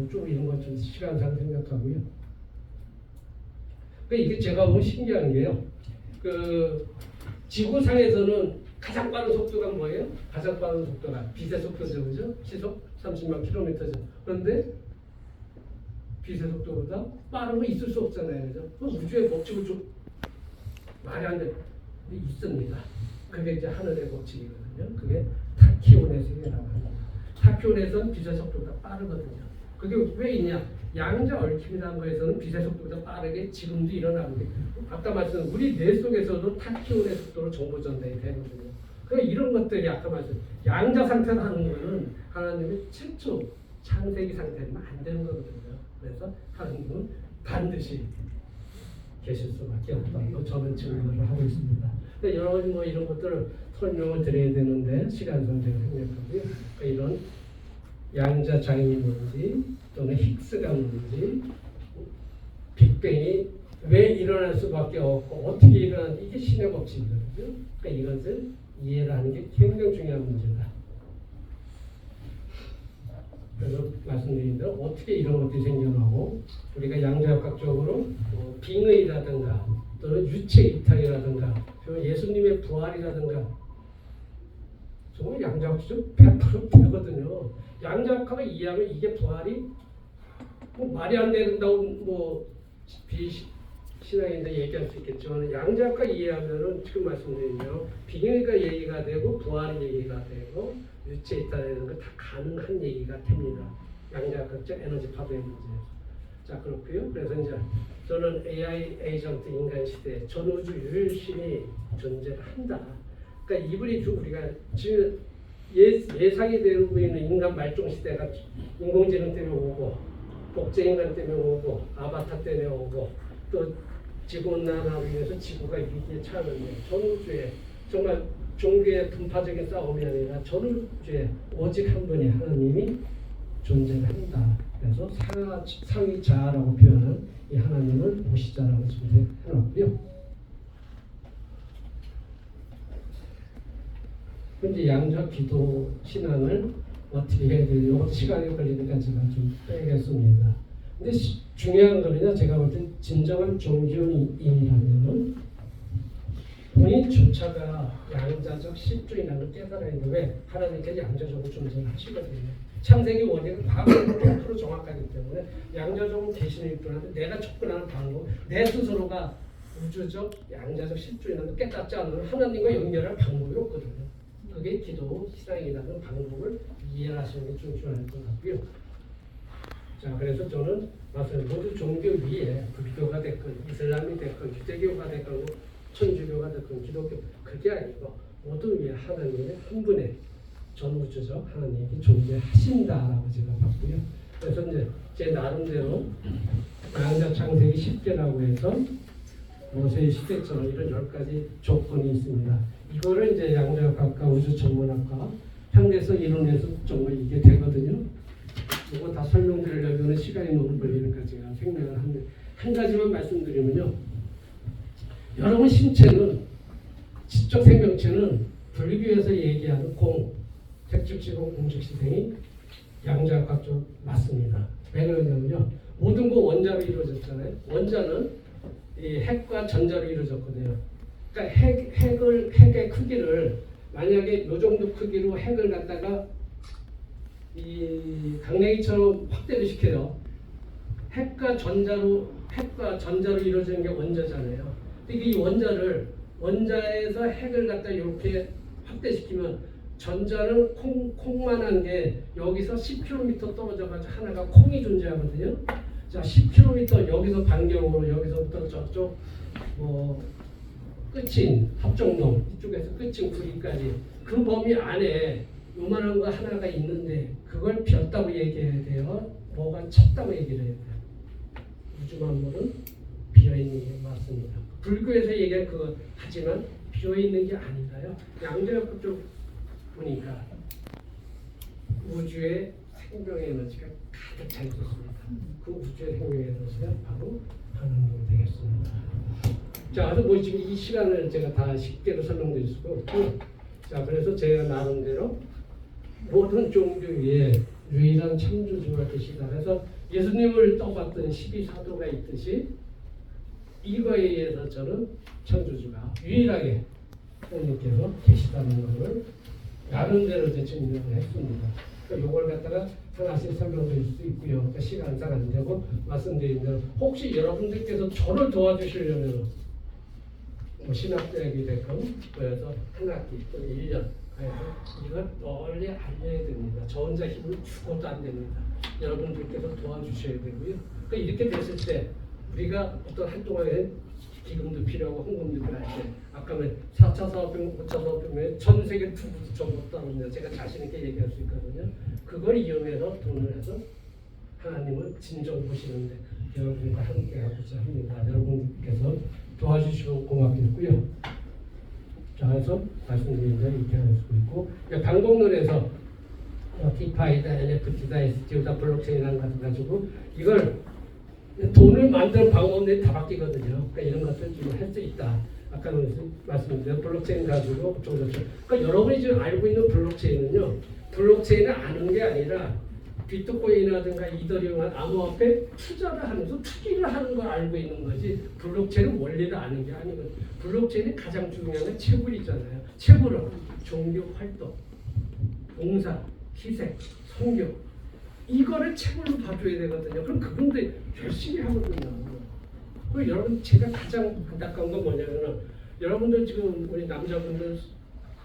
좀 이런 것 좀 시간상 생각하고요. 그러니까 이게 제가 보면 신기한 게요. 지구상에서는 가장 빠른 속도가 뭐예요? 가장 빠른 속도가 빛의 속도죠, 그죠? 시속 30만 킬로미터죠. 그런데 빛의 속도보다 빠른 거 있을 수 없잖아요, 그죠? 우주의 법칙을 좀 말이 안 돼. 있습니다. 그게 이제 하늘의 법칙이거든요. 그게 타키온의 세계라고 합니다. 타키온에서는 빛의 속도가 빠르거든요. 그게 왜 있냐? 양자 얽힘이라는 거에서는 빛의 속도보다 빠르게 지금도 일어나는 게 아까 말씀드린 우리 뇌 속에서도 타키온의 속도로 정보 전달이 되거든요. 그러니까 이런 것들이 아까 말씀 양자 상태로 하는 거는 하나님의 최초 창세기 상태면 안 되는 거거든요. 그래서 하나님은 반드시 계실 수밖에 없다고 저는 증언을 하고 있습니다. 근데 여러 가지 뭐 이런 것들을 설명을 드려야 되는데 시간상 제가 생략하고요. 그러니까 이런 양자 장인이 뭔지 또는 힉스가 뭔지 빅뱅이 왜 일어날 수밖에 없고 어떻게 일어나는지 이게 신의 법칙이거든요. 그러니까 이것을 이해를 하는 게 굉장히 중요한 문제다. 그래서 말씀드린 대로 어떻게 이런 것들이 생겨나고 우리가 양자역학적으로 빙의라든가 또는 유체 이탈이라든가 예수님의 부활이라든가 정말 양자역학적 100% 되거든요. 양자역학을 이해하면 이게 부활이 뭐 말이 안 된다고 뭐 비신앙인데 얘기할 수 있겠지만 양자역학 이해하면은 지금 말씀드린 대로 빙의가 얘기가 되고 부활이 얘기가 되고 유체 이탈이라는 거 다 가능한 얘기가 됩니다. 양자역학적 에너지 파도의 문제에서. 자 그렇고요. 그래서 이제 저는 AI 에이전트 인간 시대 전우주 유일신이 존재를 한다. 그러니까 이분이 우리가 지금 예상이 되고 있는 인간 말종 시대가 인공지능 때문에 오고 복제인간 때문에 오고 아바타 때문에 오고 또 지구온난화로 인해서 지구가 위기에 처하는데 전우주에 정말 종교의 분파적인 싸움이 아니라 전우주에 오직 한 분이 하나님이 존재를 한다. 그래서 상위 자아라고 표현한 이 하나님을 보시자라고 준비해놨고요. 이제 양자 기도 신앙을 어떻게 해야 되려고 시간이 걸리니까 제가 좀 빼겠습니다. 근데 중요한 거는요, 제가 볼 때 진정한 종교인이라면은 본인조차가 양자적 십조이라는 걸 깨달아야 되는데 왜? 하나님께서 양자적으로 존재를 하시거든요. 창세기 원리는 과거로 100% 정확하기 때문에 양자적으로 계시는 분한테 내가 접근하는 방법, 내 스스로가 우주적 양자적 십조이라는 걸 깨닫지 않으면 하나님과 연결할 방법이 없거든요. 그게 기도 신앙이라는 방법을 이해하시는 게 좀 중요할 것 같고요. 자, 그래서 저는 모두 종교 위에 불교가 됐건 이슬람이 됐건 유대교가 됐건 천주교가 됐건 기독교 그게 아니고 모두 위에 하나님의 한 분의 전우주적 하나님이 존재하신다라고 제가 봤고요. 그래서 이제 제 나름대로 양자 창세기 10개라고 해서 모세의 시대처럼 이런 10가지 조건이 있습니다. 이거를 이제 양자역학과 우주천문학과 현대에서 이론에서 정말 이게 되거든요. 이거 다 설명드리려면 시간이 너무 걸리니까 제가 생략을 합니다. 한 가지만 말씀드리면요. 여러분 신체는 지적 생명체는 불교에서 얘기하는 공, 색즉시공, 공즉시생이 양자역학적 맞습니다. 왜 그러냐면요. 모든 거 원자로 이루어졌잖아요. 원자는 이 핵과 전자로 이루어졌거든요. 그러니까 핵의 크기를 만약에 이 정도 크기로 핵을 갖다가 이 강냉이처럼 확대를 시켜요. 핵과 전자로 이루어지는 게 원자잖아요. 근데 이 원자에서 핵을 갖다 이렇게 확대시키면 전자는 콩만한 게 여기서 10km 떨어져가지고 하나가 콩이 존재하거든요. 자, 10km 여기서 반경으로 여기서부터 저쪽 끝인 합정동 이쪽에서 끝인 구리까지 그 범위 안에 요만한 거 하나가 있는데 그걸 비었다고 얘기해야 돼요. 뭐가 찼다고 얘기를 해야 돼요. 우주 만물은 비어있는 게 맞습니다. 불교에서 얘기한 그거 하지만 비어있는 게 아니라요. 양자역학 쪽 보니까 우주의 생명 에너지가 가득 차 있었습니다. 그 우주의 생명 에너지가 바로 하나님이 되겠습니다. 자, 그래서 뭐 지금 이 시간을 제가 다 쉽게도 설명드릴 수가 없고, 자, 그래서 제가 나름대로 모든 종교 위에 유일한 창조주가 계시다. 그래서 예수님을 떠받던 12사도가 있듯이 이거에 의해서 저는 창조주가 유일하게 사장님께서 계시다는 것을 나름대로 이제 증명을 했습니다. 그러니까 이걸 갖다가 하나씩 설명드릴 수 있고요. 그러니까 시간상 안 되고 말씀드린 대로 혹시 여러분들께서 저를 도와주시려면 뭐 신학대학이 됐건 그래서 한 학기 또는 1년 그래서 이걸 널리 알려야 됩니다. 저 혼자 힘을 주고도 안 됩니다. 여러분들께서 도와주셔야 되고요. 그러니까 이렇게 됐을 때 우리가 어떤 한동안에 기금도 필요하고 헌금도 필요할 때 아까 4차 사업병, 5차 사업병에 전 세계 투부 정보다는요 제가 자신 있게 얘기할 수 있거든요. 그걸 이용해서 돈을 해서 하나님을 진정 보시는데 여러분과 함께 하고자 합니다. 여러분께서 도와주시면 고맙겠고요. 자, 그래서 말씀드린 대로 이렇게 할 수 있고 방법론에서 디파이다, NFT다, STO다, 블록체인이라는 것을 가지고 이걸 돈을 만드는 방법이 다 바뀌거든요. 그러니까 이런 것들 좀 할 수 있다. 아까 말씀드린 블록체인 가지고 그러니까 여러분이 지금 알고 있는 블록체인은요. 블록체인을 아는 게 아니라 비트코인이라든가 이더리움 암호화폐 투자를 하면서 투기를 하는 걸 알고 있는 거지 블록체인은 원리를 아는 게 아니거든요. 블록체인이 가장 중요한 건 채굴이잖아요. 채굴은 종교 활동, 봉사, 희생, 선교 이거를 채굴로 봐줘야 되거든요. 그럼 그분들 열심히 하거든요. 그리고 여러분 제가 가장 안타까운 건 뭐냐면은 여러분들 지금 우리 남자분들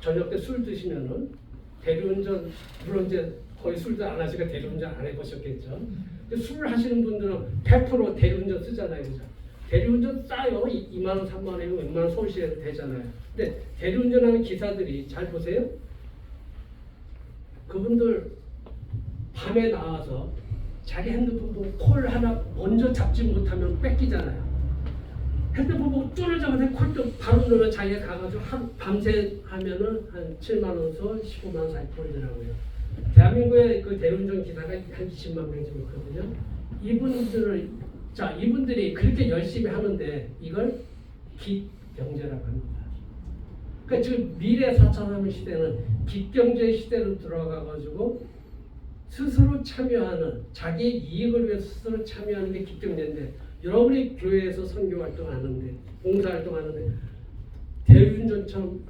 저녁 때 술 드시면은 대리운전 물론 이제 거의 술도 안 하시니까 대리운전 안 해보셨겠죠. 술 하시는 분들은 100% 대리운전 쓰잖아요. 그죠? 대리운전 싸요. 2만 원, 3만 원이면 웬만한 원 서울시에도 되잖아요. 근데 대리운전하는 기사들이 잘 보세요. 그분들 밤에 나와서 자기 핸드폰 보고 콜 하나 먼저 잡지 못하면 뺏기잖아요. 핸드폰 보고 뚫어져서 콜도 바로 누르면 자기가 가가지고 밤새 하면은 한 7만 원에서 15만 원 사이 벌더라고요. 대한민국의 그 대리운전 기사가 한 20만 명 정도 있거든요. 이분들이 그렇게 열심히 하는데 이걸 깃경제라고 합니다. 그러니까 지금 미래 4차 산업 시대는 깃경제 시대로 들어가가지고 스스로 참여하는 자기 이익을 위해 스스로 참여하는 게 깃경제인데 여러분이 교회에서 선교 활동하는데 봉사 활동하는데 대리운전처럼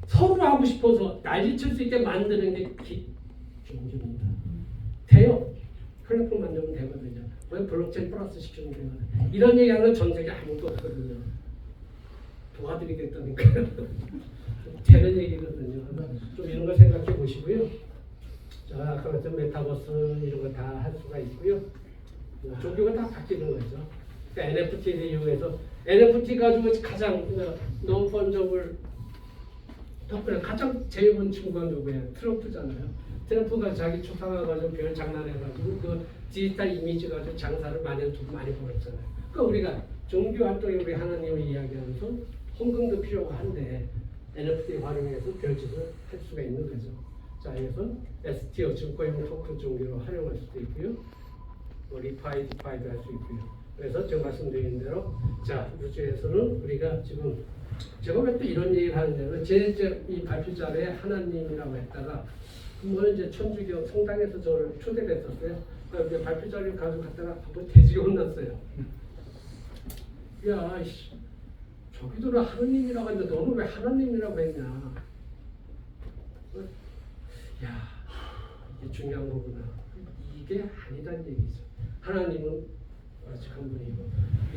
서로 하고 싶어서 난리칠 수 있게 만드는 게 깃경제입니다. 돼요. 플랫폼 만들면 되거든요. 왜 블록체인 플러스 시키면 되거든요. 이런 얘기하는 전 세계 아무도 없거든요. 도와드리겠다니까요. 되는 얘기거든요. 좀 이런 걸 생각해 보시고요. 자, 아까 같은 메타버스 이런 거 다 할 수가 있고요. 종교가 다 바뀌는 거죠. 그러니까 NFT를 이용해서 NFT 가지고 가장 논펀저블 가장 제일 본 친구가 누구예요? 트럼프잖아요. 트럼프가 자기 초상화 가지고 별 장난해가지고 그 디지털 이미지 가지고 장사를 많이 벌었잖아요. 그러니까 우리가 종교 활동에 우리 하나님을 이야기하면서 헌금도 필요가 한데 NFT 활용해서 별짓을 할 수가 있는 거죠. 자, 그래서 STO 증권형 토큰 종교로 활용할 수도 있고요. 리파이드 할 수 있고요. 그래서 제가 말씀드린 대로 자, 우주에서는 우리가 지금 제가 왜 또 이런 얘기를 하느냐면 이 발표 자료에 하나님이라고 했다가 그거는 이제 천주교 성당에서 저를 초대를 했었어요. 그러니까 발표 자료를 가지고 갔다가 한번 돼지가 혼났어요. 야, 저기도 하나님이라고 했는데 너는 왜 하나님이라고 했냐? 야, 이게 중요한 거구나. 이게 아니란 얘기죠. 하나님은 아직 한 분이고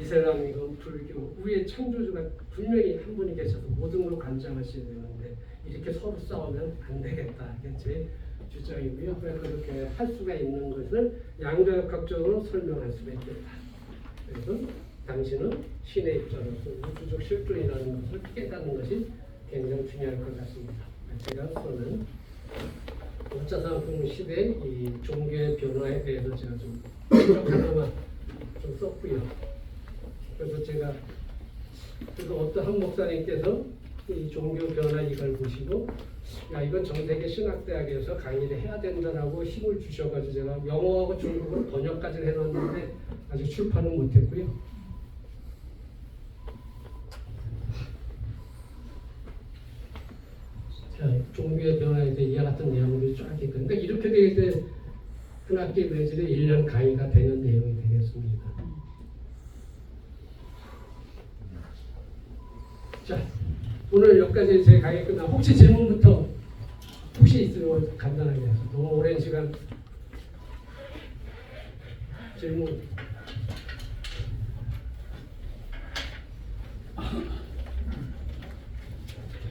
이슬람이건 불교 위에 창조주가 분명히 한 분이 계셔서 모든 걸 관장하셔야 되는데 이렇게 서로 싸우면 안 되겠다. 이게 제 주장이고요. 그렇게 할 수가 있는 것을 양자역학적으로 설명할 수가 있겠다. 그래서 당신은 신의 입장으로서 우주적 실존이라는 것을 깨닫는 것이 굉장히 중요할 것 같습니다. 제가 저는 5차 산업혁명 시대의 이 종교의 변화에 대해서 제가 좀 하나만 좀 썼고요. 그래서 제가 어떤 한 목사님께서 이 종교 변화 이걸 보시고 야, 이건 전 세계 신학대학에서 강의를 해야 된다라고 힘을 주셔가지고 제가 영어하고 중국어로 번역까지 해놨는데 아직 출판은 못했고요. 자, 종교의 변화에 대해 이와 같은 내용들이 쫙 있거든요. 그러니까 이렇게 되게 돼 한 학기 내지는 1년 강의가 되는 내용이 되겠습니다. 자, 오늘 여기까지 제 강의 끝나. 혹시 질문부터 혹시 있으면 간단하게 해서 너무 오랜 시간 질문.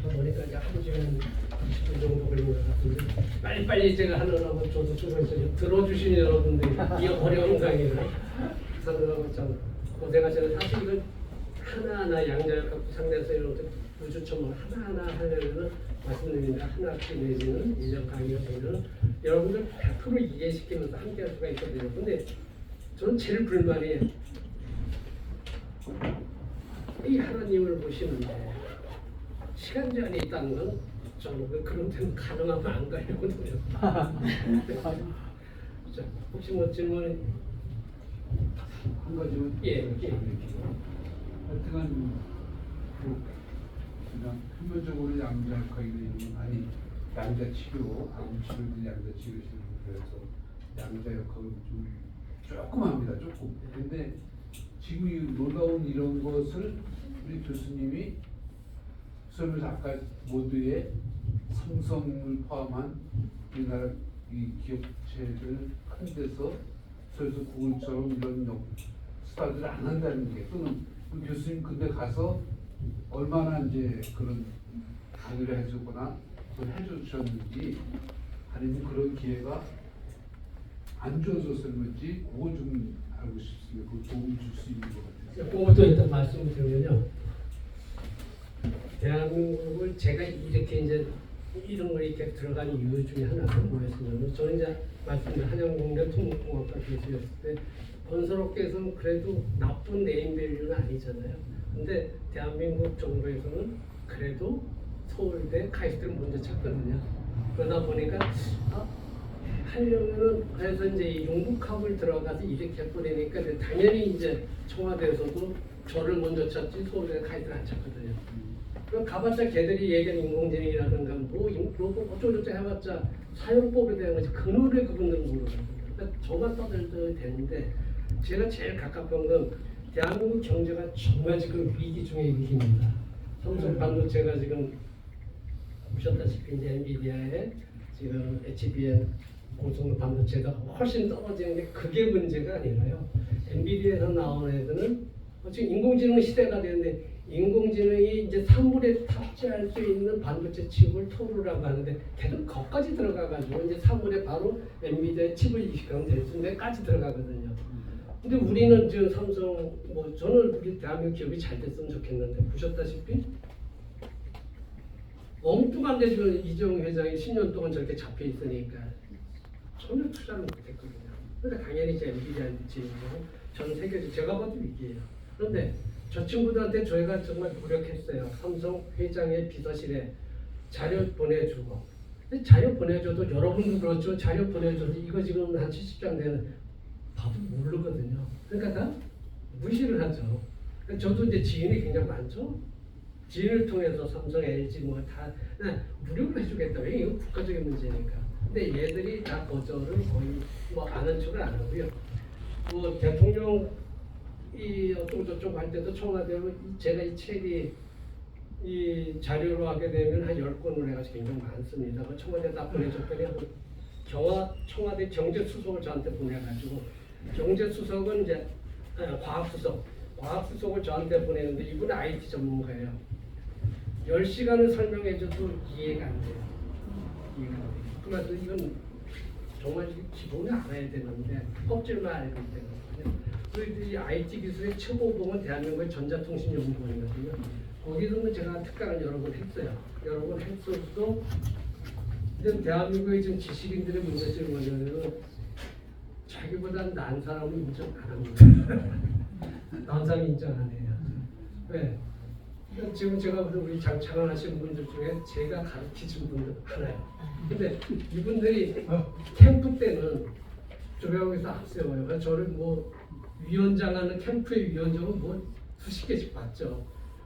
보니까 이제 하루 시간 20분 정도 걸린 것 같은데 빨리빨리 제가 하느라고 저도 수고했어요. 들어주신 여러분들이 이 어려운 강의를 하느라고 참 고생하셨는데 사실 이건 하나하나 양자역학 상대에서 이런 우주처럼 하나하나 하려면 말씀드립니다. 한 학기 내지는 1년 강의가 되면 여러분들 100% 이해시키면서 함께 할 수가 있거든요. 근데 저는 제일 불만이 이 하나님을 보시는데 시간 제한이 있다는 건 저는 그런 데는 가능하면 안 가려거든요. 자, 혹시 뭐 질문? 한 가지만 예. 하여튼간 그냥 표면적으로 양자역학이 되는 아니 양자치료, 암 치료도 양자치료시는 그래서 양자역학은 좀 조금 합니다. 조금. 근데 지금 이 놀라운 이런 것을 우리 교수님이 수업에서 아까 모두의 삼성을 포함한 우리나라 이 기업체들 큰 데서 그래서 구글처럼 이런 스타들을 안 한다는 게 또는 그 교수님 근데 가서 얼마나 이제 그런 강의를 해주거나 그걸 해주셨는지 아니면 그런 기회가 안 주어졌을 건지 그거 좀 알고 싶습니다. 그 도움을 줄 수 있는 것 같아요. 그것도 일단 말씀을 드리면요. 대한민국을 제가 이렇게 이제 이런 거 이렇게 들어간 이유 중에 하나가 뭐였냐면 저는 이제 말씀드린 한양공대 토목공학과 교수였을 때 건설업계에서는 그래도 나쁜 네임밸류는 아니잖아요. 근데 대한민국 정부에서는 그래도 서울대, 카이스트를 먼저 찾거든요. 그러다 보니까 하려면은 그래서 이제 용북학을 들어가서 이렇게 해버리니까 당연히 이제 청와대에서도 저를 먼저 찾지 서울대, 카이스트를 안 찾거든요. 그럼 가봤자 걔들이 얘기한 인공지능이라든가 뭐 어쩌고저쩌고 해봤자 사용법에 대한 것이 그 노래 그분들은 모르거든요. 그러니까 저만 떠들도 되는데 제가 제일 가깝던 건 대한민국 경제가 정말 지금 위기 중에 위기입니다. 삼성 반도체가 지금 보셨다시피 이제 엔비디아의 지금 HBM 고성능 반도체가 훨씬 떨어지는 게 그게 문제가 아니라요. 엔비디아에서 나온 애들은 지금 인공지능 시대가 되는데 인공지능이 이제 사물에 탑재할 수 있는 반도체 칩을 토르라고 하는데 걔는 거기까지 들어가가지고 이제 사물에 바로 엔비디아 칩을 이식하면 될 수 있는데까지 들어가거든요. 근데 우리는 지금 삼성 뭐 저는 우리 대한민국 기업이 잘 됐으면 좋겠는데 보셨다시피 엉뚱한데 지금 이재용 회장이 10년 동안 저렇게 잡혀 있으니까 전혀 투자를 못했거든요. 그러니까 당연히 이제 엔비디아한테 지금 전 세계적으로 제가 봐도 위기예요. 그런데 저 친구들한테 저희가 정말 노력했어요. 삼성 회장의 비서실에 자료 보내주고. 근데 자료 보내줘도 여러분도 그렇죠. 자료 보내줘도 이거 지금 한 70장 되는 봐도 모르거든요. 그러니까 다 무시를 하죠. 그러니까 저도 이제 지인이 굉장히 많죠. 지인을 통해서 삼성, LG 뭐 다 무료로 해주겠다. 왜 이거 국가적인 문제니까. 근데 얘들이 다 거절을 거의 뭐 아는 척을 안 하고요. 뭐 대통령 이 어쩌고 저쩌고 할 때도 청와대로 제가 이 책이 이 자료로 하게 되면 한 10권을 해가지고 굉장히 많습니다. 청와대 다 보내줬더니 청와대 경제수석을 저한테 보내가지고 경제수석은 이제 과학수석을 저한테 보내는데 이분은 IT 전문가예요. 10시간을 설명해줘도 이해가 안 돼요. 이해가 안 돼요. 그래서 이건 정말 기본을 알아야 되는데 껍질만 알고 있거든요. 이 IT 기술의 최고봉은 대한민국의 전자통신연구원이거든요. 거기서는 제가 특강을 여러 번 했어요. 여러 번 했어도 근데 대한민국의 지금 지식인들의 문제점이 뭐냐면 자기보다 나은 사람은 인정 안 합니다. 나은 사람이 인정 안 해요. 왜? 지금 제가 우리 장관하시는 분들 중에 제가 가르치신 분들 하나요. 근데 이분들이 캠프 때는 조배우에서 앞세워요. 그래서 저를 뭐 위원장하는 캠프의 위원장은 뭐 수십 개씩 받죠.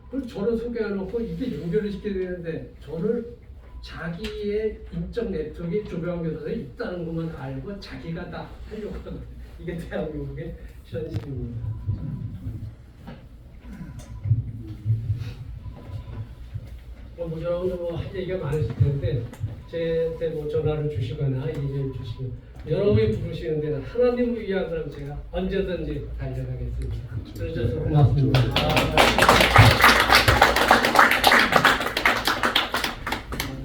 그럼 저를 소개해놓고 이게 연결을 시켜야 되는데 저를 자기의 인적 네트워크에 조배우 교사에 있다는 것만 알고 자기가 다 하려고 하는 거예요. 이게 대한민국의 현실입니다. 여러분도 뭐할 얘기가 많으실 텐데 제한테 뭐 전화를 주시거나 이메일 주시면 여러분이 부르시는데 하나님을 위하면 제가 언제든지 달려가겠습니다. 들으셔서 고맙습니다.